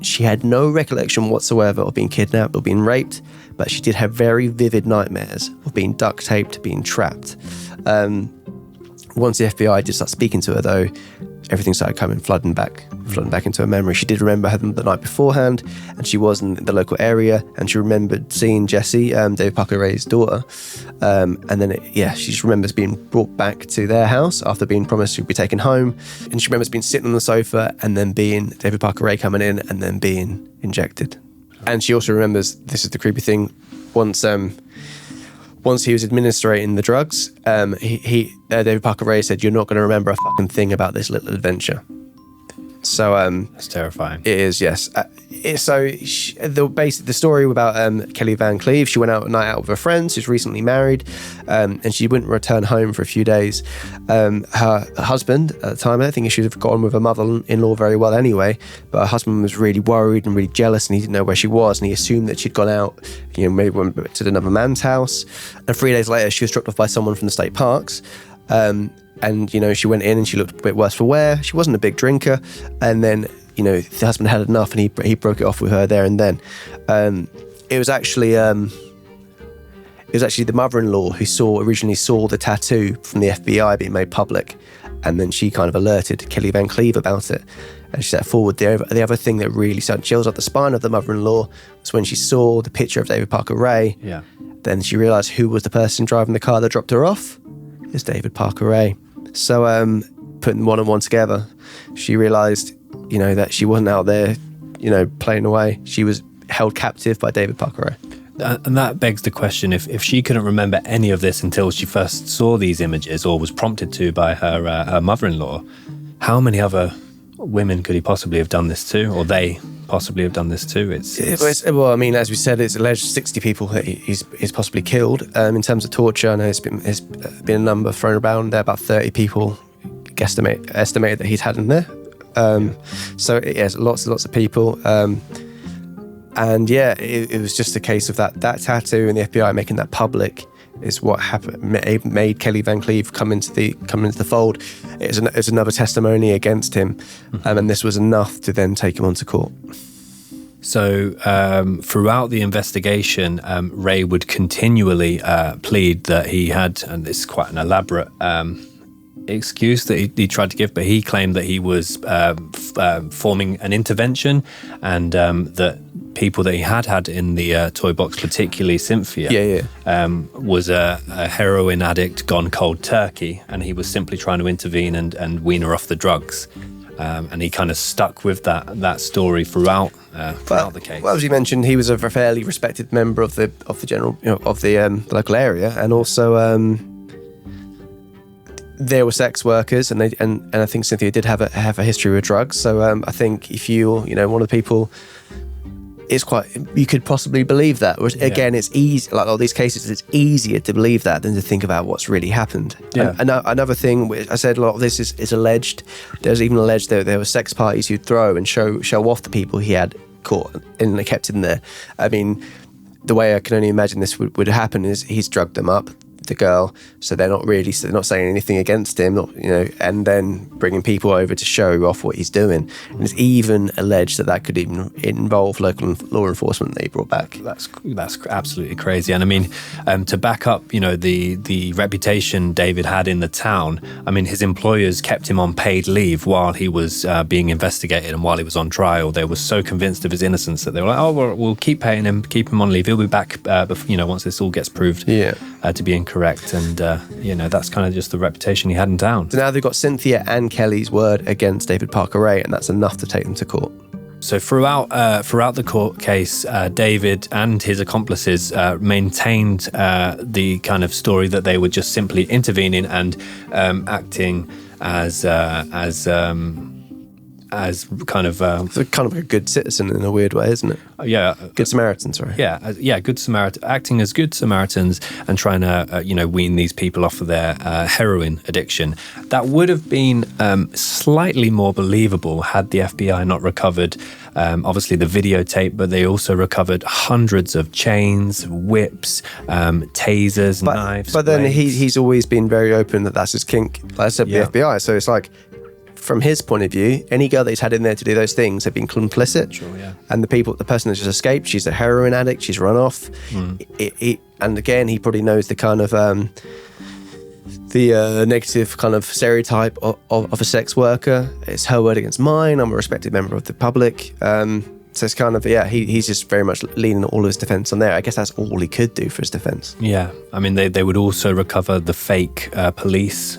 She had no recollection whatsoever of being kidnapped or being raped, but she did have very vivid nightmares of being duct taped, being trapped. Once the FBI did start speaking to her, though, everything started flooding back into her memory. She did remember the night beforehand, and she was in the local area, and she remembered seeing Jessie, David Parker Ray's daughter, and then she just remembers being brought back to their house after being promised she'd be taken home, and she remembers being sitting on the sofa and then being David Parker Ray coming in and then being injected. And she also remembers, this is the creepy thing, once he was administrating the drugs, David Parker Ray said, "You're not going to remember a fucking thing about this little adventure." So that's terrifying. It is, yes. The story about Kelly Van Cleave, she went out a night out with her friends. She's recently married, and she wouldn't return home for a few days. Her husband at the time, I think she should have gotten with her mother-in-law very well anyway, but her husband was really worried and really jealous, and he didn't know where she was, and he assumed that she'd gone out, maybe went to another man's house. And 3 days later, she was dropped off by someone from the state parks. And, she went in and she looked a bit worse for wear. She wasn't a big drinker. And then, the husband had enough and he broke it off with her there and then. It was actually the mother-in-law who originally saw the tattoo from the FBI being made public. And then she kind of alerted Kelly Van Cleave about it. And she set forward the other thing that really sent chills up the spine of the mother-in-law was when she saw the picture of David Parker Ray. Yeah. Then she realised who was the person driving the car that dropped her off. It's David Parker Ray. So putting one and one together, she realised, that she wasn't out there, playing away. She was held captive by David Parker Ray. And that begs the question, if she couldn't remember any of this until she first saw these images or was prompted to by her mother-in-law, how many other women could he possibly have done this to, or they possibly have done this to? Well, I mean, as we said, it's alleged 60 people that he's possibly killed. In terms of torture, I know it's been a number thrown around there, about 30 people estimated that he's had in there. So yes, lots of people. And yeah, it was just a case of that tattoo and the FBI making that public is what happened, made Kelly Van Cleave come into the fold. It's another testimony against him, and this was enough to then take him onto court. So throughout the investigation, Ray would continually plead that he had, and it's quite an elaborate excuse that he tried to give, but he claimed that he was forming an intervention, and that people that he had in the toy box, particularly Cynthia, was a heroin addict gone cold turkey, and he was simply trying to intervene and wean her off the drugs. And he kind of stuck with that story throughout the case. Well, as you mentioned, he was a fairly respected member of the general, of the local area, and also there were sex workers, and I think Cynthia did have a history with drugs. So I think if you're one of the people, you could possibly believe that. Whereas, again, it's easy, like all these cases, it's easier to believe that than to think about what's really happened. Yeah. And another thing, I said a lot of this is alleged. There's even alleged that there were sex parties who'd throw and show off the people he had caught and they kept in there. I mean, the way I can only imagine this would happen is he's drugged them up, the girl, so they're not saying anything against him, and then bringing people over to show off what he's doing. And it's even alleged that could even involve local law enforcement that he brought back. That's absolutely crazy. And I mean, to back up, the reputation David had in the town, I mean, his employers kept him on paid leave while he was being investigated and while he was on trial. They were so convinced of his innocence that they were like, oh, well, we'll keep paying him, keep him on leave. He'll be back, once this all gets proved to be incorrect. And that's kind of just the reputation he had in town. So now they've got Cynthia and Kelly's word against David Parker Ray, and that's enough to take them to court. So throughout the court case, David and his accomplices maintained the kind of story that they were just simply intervening and acting as kind of a good citizen in a weird way, isn't it? Good Samaritan, sorry. Good Samaritan, acting as good Samaritans and trying to wean these people off of their heroin addiction. That would have been slightly more believable had the FBI not recovered obviously the videotape, but they also recovered hundreds of chains, whips, tasers, knives. But then he's always been very open that that's his kink. Like I said, the FBI. So it's like, from his point of view, any girl that he's had in there to do those things have been complicit. Sure, yeah. And the person that's just escaped, she's a heroin addict, she's run off. And again, he probably knows the kind of the negative kind of stereotype of a sex worker. It's her word against mine. I'm a respected member of the public. So it's kind of, he's just very much leaning all of his defence on there. I guess that's all he could do for his defence. Yeah, I mean, they would also recover the fake police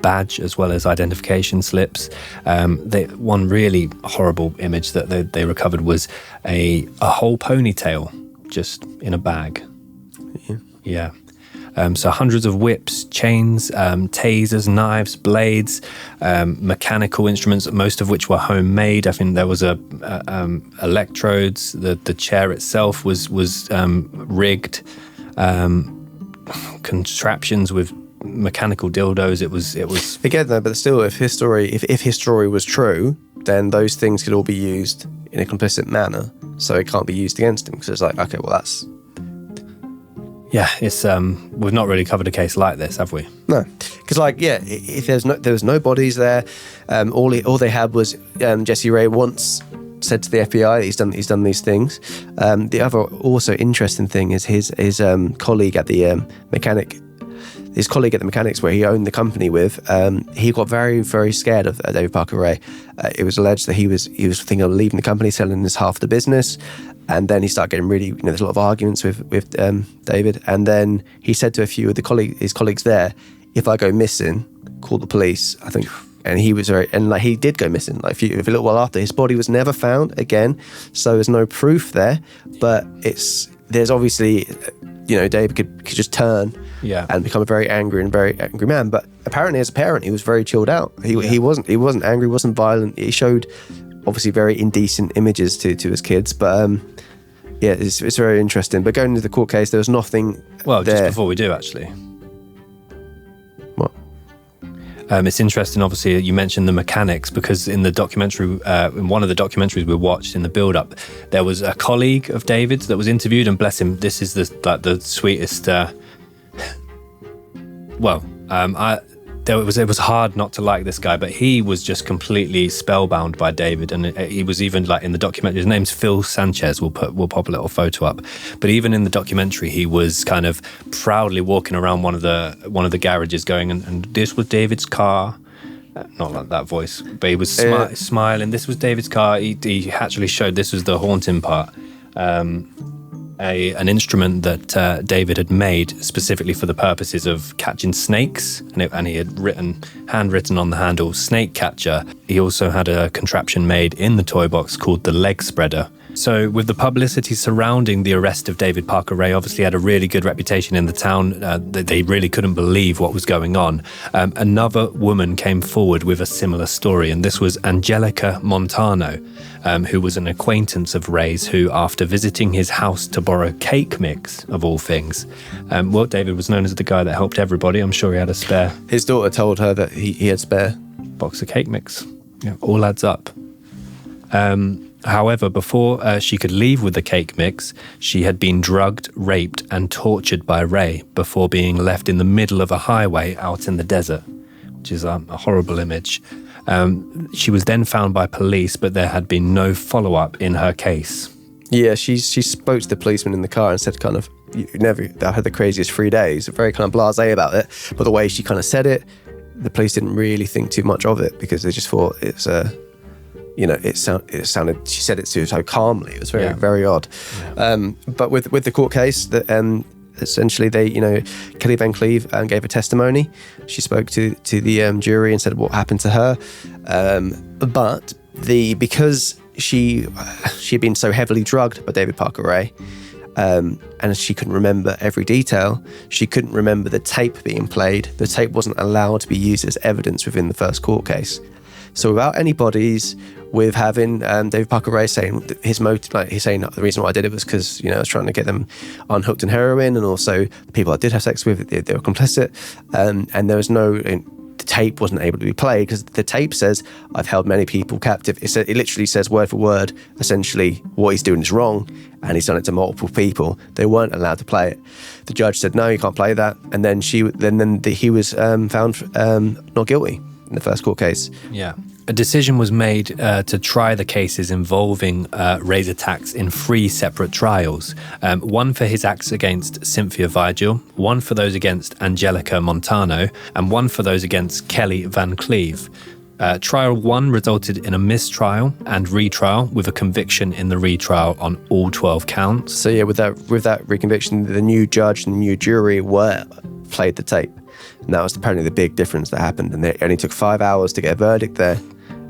badge as well as identification slips. One really horrible image that they recovered was a whole ponytail just in a bag. Yeah. So hundreds of whips, chains, tasers, knives, blades, mechanical instruments, most of which were homemade. I think there was electrodes. The chair itself was rigged. Contraptions with mechanical dildos. It was again though, but still, if his story was true, then those things could all be used in a complicit manner, so it can't be used against him, because it's like, okay, well, that's it's we've not really covered a case like this, have we? No, because if there was no bodies there, all they had was Jesse Ray once said to the FBI that he's done these things. The other also interesting thing is his colleague at the mechanics where he owned the company with, he got very, very scared of David Parker Ray. It was alleged that he was thinking of leaving the company, selling his half the business, and then he started getting really, there's a lot of arguments with David, and then he said to a few of his colleagues there, if I go missing, call the police. I think and he was he did go missing. Like a little while after, his body was never found again, so there's no proof there. But there's obviously, David could just turn and become a very angry man. But apparently, as a parent, he was very chilled out. He wasn't angry, wasn't violent. He showed obviously very indecent images to his kids, but it's very interesting. But going into the court case, there was nothing. Well, there. just before we do, actually. What? It's interesting, obviously, you mentioned the mechanics, because in the documentary, in one of the documentaries we watched in the build-up, there was a colleague of David's that was interviewed, and bless him, this is the sweetest. It was hard not to like this guy, but he was just completely spellbound by David, and he was even like in the documentary. His name's Phil Sanchez. We'll pop a little photo up. But even in the documentary, he was kind of proudly walking around one of the garages, going, and this was David's car. Not like that voice, but he was smiling. This was David's car. He actually showed this was the haunting part. An instrument that David had made specifically for the purposes of catching snakes, and he had handwritten on the handle "snake catcher." He also had a contraption made in the toy box called the leg spreader. So with the publicity surrounding the arrest of David Parker Ray, obviously had a really good reputation in the town. They really couldn't believe what was going on. Another woman came forward with a similar story, and this was Angelica Montano, who was an acquaintance of Ray's, who, after visiting his house to borrow cake mix, of all things, David was known as the guy that helped everybody. I'm sure he had a spare. His daughter told her that he had spare box of cake mix. Yeah, all adds up. However, before she could leave with the cake mix, she had been drugged, raped, and tortured by Ray before being left in the middle of a highway out in the desert, which is a horrible image. She was then found by police, but there had been no follow-up in her case. Yeah, she spoke to the policeman in the car and said I had the craziest 3 days, very kind of blasé about it. But the way she kind of said it, the police didn't really think too much of it, because they just thought it's it sounded. She said it so calmly. It was very, very odd. Yeah. But with the court case, essentially Kelly Van Cleave gave a testimony. She spoke to the jury and said what happened to her. But because she had been so heavily drugged by David Parker Ray, and she couldn't remember every detail. She couldn't remember the tape being played. The tape wasn't allowed to be used as evidence within the first court case. So without any bodies, with having David Parker Ray saying his motive, he's saying the reason why I did it was because I was trying to get them unhooked on heroin, and also the people I did have sex with, they were complicit, and there was the tape wasn't able to be played because the tape says I've held many people captive. It literally says word for word, essentially what he's doing is wrong, and he's done it to multiple people. They weren't allowed to play it. The judge said no, you can't play that, and then he was found not guilty in the first court case. Yeah. A decision was made to try the cases involving Ray's attacks in 3 separate trials. One for his acts against Cynthia Vigil, one for those against Angelica Montano, and one for those against Kelly Van Cleave. Trial 1 resulted in a mistrial and retrial, with a conviction in the retrial on all 12 counts. So yeah, with that reconviction, the new judge and the new jury played the tape. And that was apparently the big difference that happened. And it only took 5 hours to get a verdict there.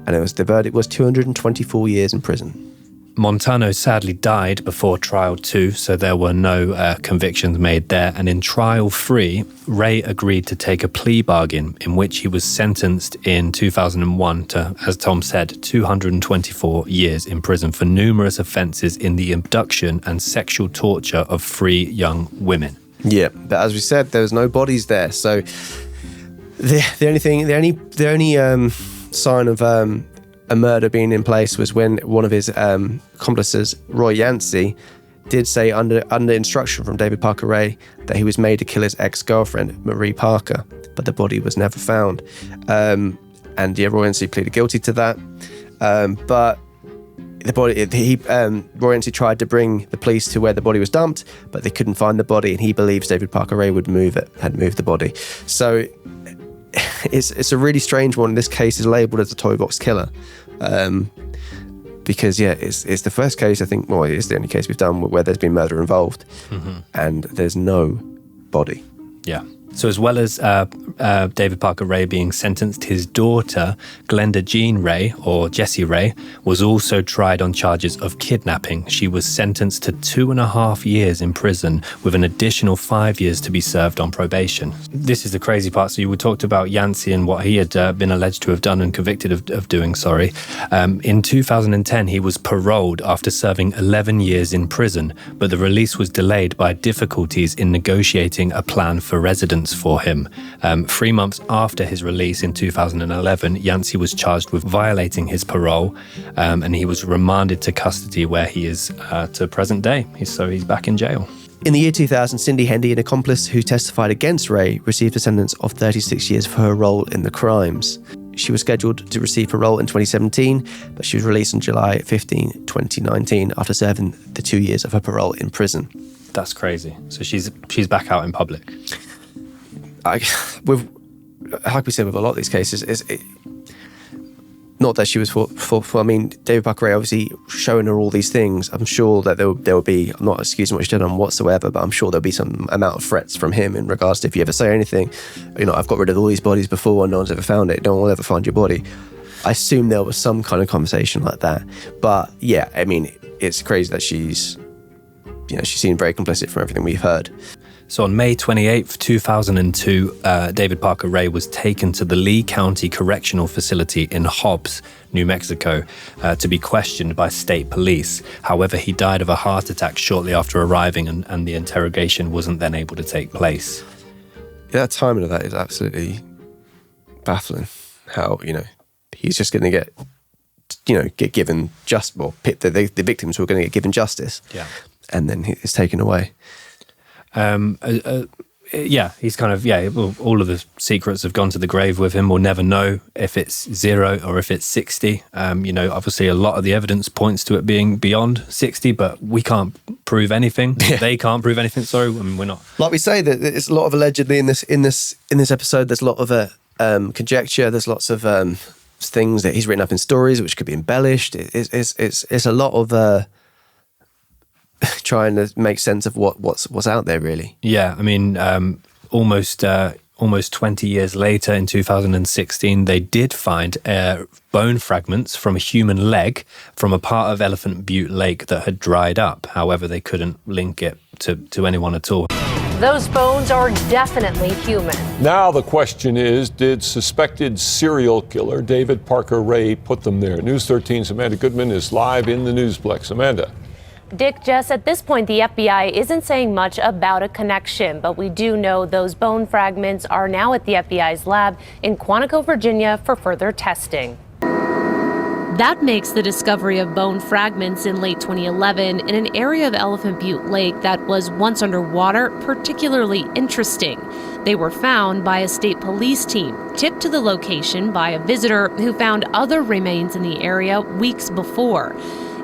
And the verdict was 224 years in prison. Montano sadly died before trial 2, so there were no convictions made there. And in trial 3, Ray agreed to take a plea bargain in which he was sentenced in 2001 to, as Tom said, 224 years in prison for numerous offences in the abduction and sexual torture of 3 young women. Yeah, but as we said, there was no bodies there. So the only sign of a murder being in place was when one of his accomplices, Roy Yancey, did say under instruction from David Parker Ray that he was made to kill his ex-girlfriend, Marie Parker, but the body was never found. Roy Yancey pleaded guilty to that. But the body, Roy Yancey tried to bring the police to where the body was dumped, but they couldn't find the body, and he believes David Parker Ray had moved the body. So it's a really strange one. This case is labelled as a toy box killer, because it's the first case, I think. Well, it's the only case we've done where there's been murder involved, and there's no body. Yeah. So as well as David Parker Ray being sentenced, his daughter, Glenda Jean Ray, or Jessie Ray, was also tried on charges of kidnapping. She was sentenced to 2.5 years in prison with an additional 5 years to be served on probation. This is the crazy part. So you talked about Yancey and what he had been alleged to have done and convicted of doing, In 2010, he was paroled after serving 11 years in prison, but the release was delayed by difficulties in negotiating a plan for residence for him. 3 months after his release in 2011, Yancey was charged with violating his parole, and he was remanded to custody, where he is to present day. So he's back in jail. In the year 2000, Cindy Hendy, an accomplice who testified against Ray, received a sentence of 36 years for her role in the crimes. She was scheduled to receive parole in 2017, but she was released on July 15, 2019, after serving the 2 years of her parole in prison. That's crazy. So she's back out in public. Like we said with a lot of these cases, not that she was for. I mean, David Parker Ray obviously showing her all these things. I'm sure that there will be. I'm not excusing what she did on whatsoever, but I'm sure there'll be some amount of threats from him in regards to if you ever say anything. I've got rid of all these bodies before and no one's ever found it. No one will ever find your body. I assume there was some kind of conversation like that. But yeah, I mean, it's crazy that she seemed very complicit from everything we've heard. So on May 28th, 2002, David Parker Ray was taken to the Lee County Correctional Facility in Hobbs, New Mexico, to be questioned by state police. However, he died of a heart attack shortly after arriving, and the interrogation wasn't then able to take place. Yeah, that timing of that is absolutely baffling. How, he's just going to get given the victims were going to get given justice. Yeah. And then it's taken away. He's kind of, all of the secrets have gone to the grave with him. We'll never know if it's 0 or if it's 60. Obviously a lot of the evidence points to it being beyond 60, but we can't prove anything. Yeah. They can't prove anything. Sorry, we're not. Like we say, that it's a lot of allegedly in this episode. There's a lot of conjecture. There's lots of things that he's written up in stories which could be embellished. It's a lot of trying to make sense of what's out there, really. Yeah, I mean, almost 20 years later, in 2016, they did find bone fragments from a human leg from a part of Elephant Butte Lake that had dried up. However, they couldn't link it to anyone at all. Those bones are definitely human. Now the question is, did suspected serial killer David Parker Ray put them there? News 13's Amanda Goodman is live in the Newsplex. Amanda. Dick, Jess, at this point, the FBI isn't saying much about a connection, but we do know those bone fragments are now at the FBI's lab in Quantico, Virginia, for further testing. That makes the discovery of bone fragments in late 2011 in an area of Elephant Butte Lake that was once underwater particularly interesting. They were found by a state police team, tipped to the location by a visitor who found other remains in the area weeks before.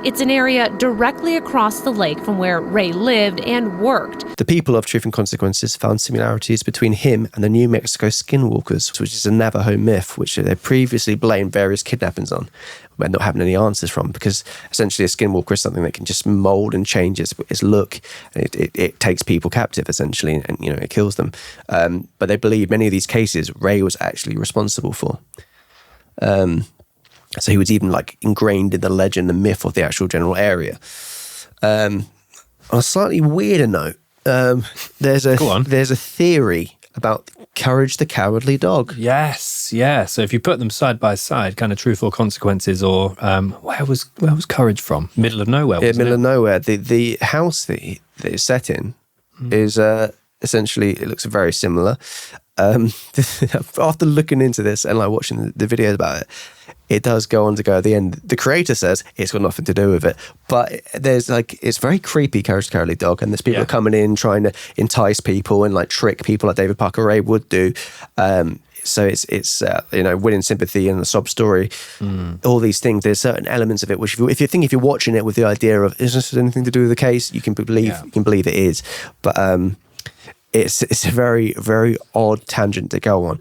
It's an area directly across the lake from where Ray lived and worked. The people of Truth and Consequences found similarities between him and the New Mexico skinwalkers, which is a Navajo myth, which they previously blamed various kidnappings on, but not having any answers from, because essentially a skinwalker is something that can just mold and change its look. It takes people captive, essentially, and it kills them. But they believe many of these cases Ray was actually responsible for. So he was even ingrained in the legend, the myth of the actual general area. On a slightly weirder note, there's a theory about Courage the Cowardly Dog. Yes, yeah. So if you put them side by side, kind of Truth or Consequences, or where was Courage from? Middle of nowhere. Yeah, middle of nowhere. The house that it's set in is essentially, it looks very similar. After looking into this and watching the videos about it, it does go on to go at the end. The creator says it's got nothing to do with it, but there's it's very creepy, Courage the Cowardly Dog, and there's people coming in trying to entice people and trick people like David Parker Ray would do. So it's winning sympathy and a sob story, all these things. There's certain elements of it which, if you're watching it with the idea of is this anything to do with the case, you can believe it is, but it's a very, very odd tangent to go on.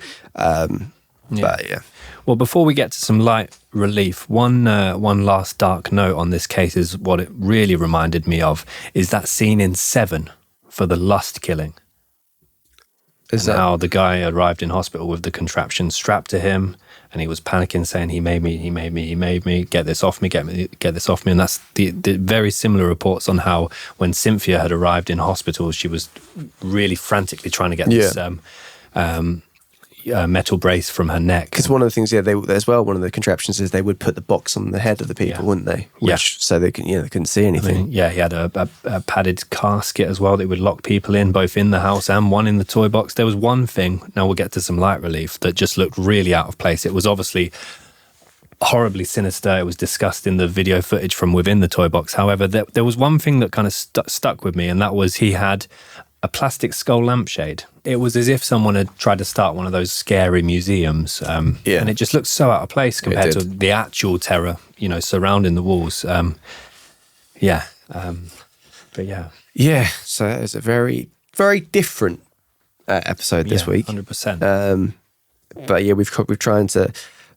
But yeah. Well, before we get to some light relief, one last dark note on this case is what it really reminded me of is that scene in Seven for the lust killing. How the guy arrived in hospital with the contraption strapped to him, and he was panicking, saying, he made me, get this off me, get this off me. And that's the very similar reports on how when Cynthia had arrived in hospital, she was really frantically trying to get this metal brace from her neck. Because one of the things, one of the contraptions is they would put the box on the head of the people, wouldn't they? So they couldn't see anything. I mean, he had a padded casket as well that would lock people in, both in the house and one in the toy box. There was one thing, now we'll get to some light relief, that just looked really out of place. It was obviously horribly sinister. It was discussed in the video footage from within the toy box. However, there was one thing that kind of stuck with me, and that was he had a plastic skull lampshade. It was as if someone had tried to start one of those scary museums. And it just looked so out of place compared to the actual terror, surrounding the walls. But yeah. Yeah, so it was a very, very different episode this week. 100%. But yeah, we've trying to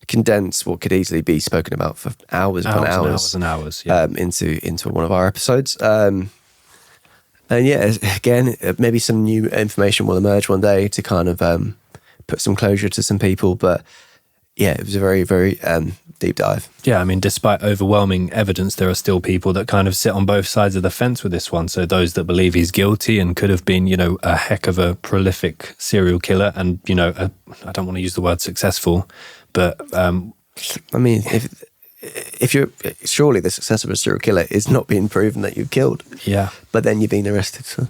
condense what could easily be spoken about for hours upon hours and hours, into one of our episodes. And yeah, again, maybe some new information will emerge one day to kind of put some closure to some people. But yeah, it was a very, very deep dive. Yeah, I mean, despite overwhelming evidence, there are still people that kind of sit on both sides of the fence with this one. So those that believe he's guilty and could have been, a heck of a prolific serial killer and, I don't want to use the word successful, but... I mean, if you're surely the success of a serial killer is not being proven that you've killed. Yeah. But then you've been arrested. So.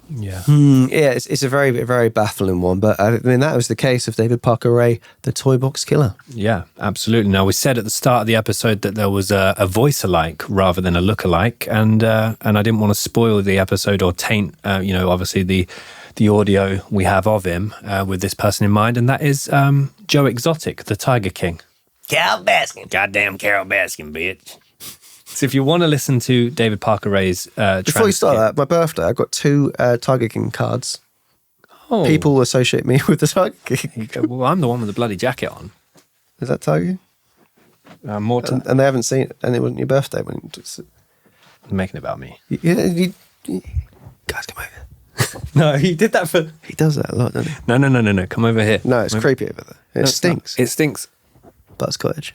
Yeah. It's a very, very baffling one. But I mean, that was the case of David Parker Ray, the toy box killer. Yeah, absolutely. Now, we said at the start of the episode that there was a voice alike rather than a look-alike. And I didn't want to spoil the episode or taint, obviously the audio we have of him with this person in mind. And that is Joe Exotic, the Tiger King. Carol Baskin. Goddamn Carol Baskin, bitch. So if you want to listen to David Parker Ray's Before you start that, my birthday, I got 2 Tiger King cards. Oh. People associate me with the Tiger King. Well, I'm the one with the bloody jacket on. Is that Tiger King? More and they haven't seen it, and it wasn't your birthday. When I'm making it about me. You guys, come over. No, he did that for... He does that a lot, doesn't he? No. Come over here. No, it's creepy over there. It stinks. It stinks. Butterscotch.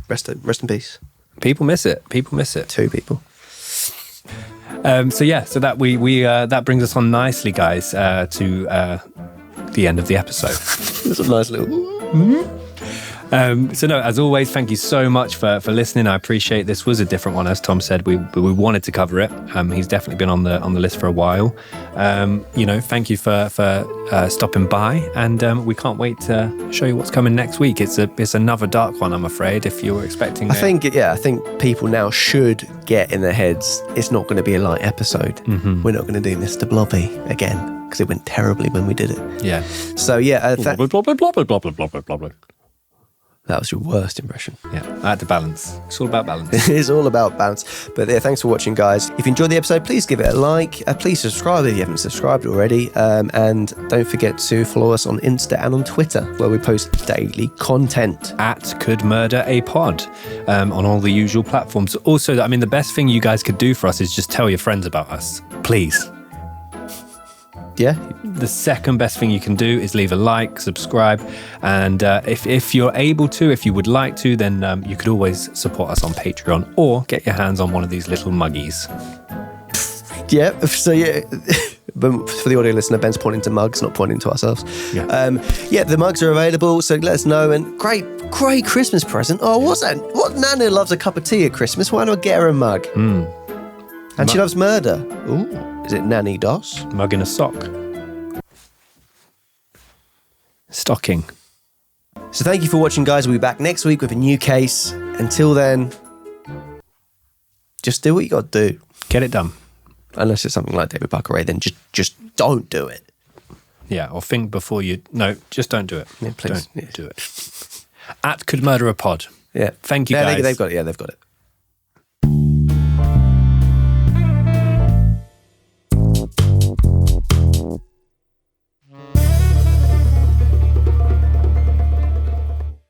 Rest in peace. People miss it. 2 people. So that we that brings us on nicely, guys, to the end of the episode. It's a nice little... As always, thank you so much for listening. I appreciate this was a different one. As Tom said, we wanted to cover it. He's definitely been on the list for a while. Thank you for stopping by, and we can't wait to show you what's coming next week. It's another dark one, I'm afraid. If you were expecting, I think people now should get in their heads. It's not going to be a light episode. Mm-hmm. We're not going to do Mr. Blobby again because it went terribly when we did it. Yeah. So yeah, blah. That was your worst impression. Yeah, I had to balance. It's all about balance. It is all about balance. But yeah, thanks for watching, guys. If you enjoyed the episode, please give it a like. Please subscribe if you haven't subscribed already. And don't forget to follow us on Insta and on Twitter, where we post daily content. At Could Murder a Pod on all the usual platforms. Also, the best thing you guys could do for us is just tell your friends about us. Please. Yeah. The second best thing you can do is leave a like, subscribe, and if you're able to, if you would like to, then you could always support us on Patreon or get your hands on one of these little muggies. Yeah, so yeah, but for the audio listener, Ben's pointing to mugs, not pointing to ourselves. Yeah, the mugs are available, so let us know. And great Christmas present. Oh, what's that? What Nana loves a cup of tea at Christmas? Why not get her a mug? And she loves murder. Ooh. Is it Nanny Doss? Mug in a sock. Stocking. So thank you for watching, guys. We'll be back next week with a new case. Until then, just do what you got to do. Get it done. Unless it's something like David Parker Ray, then just don't do it. Yeah, or think before you... No, just don't do it. Yeah, please. Don't do it. At Could Murder a Pod. Yeah. Thank you, guys. They've got it. Yeah, they've got it.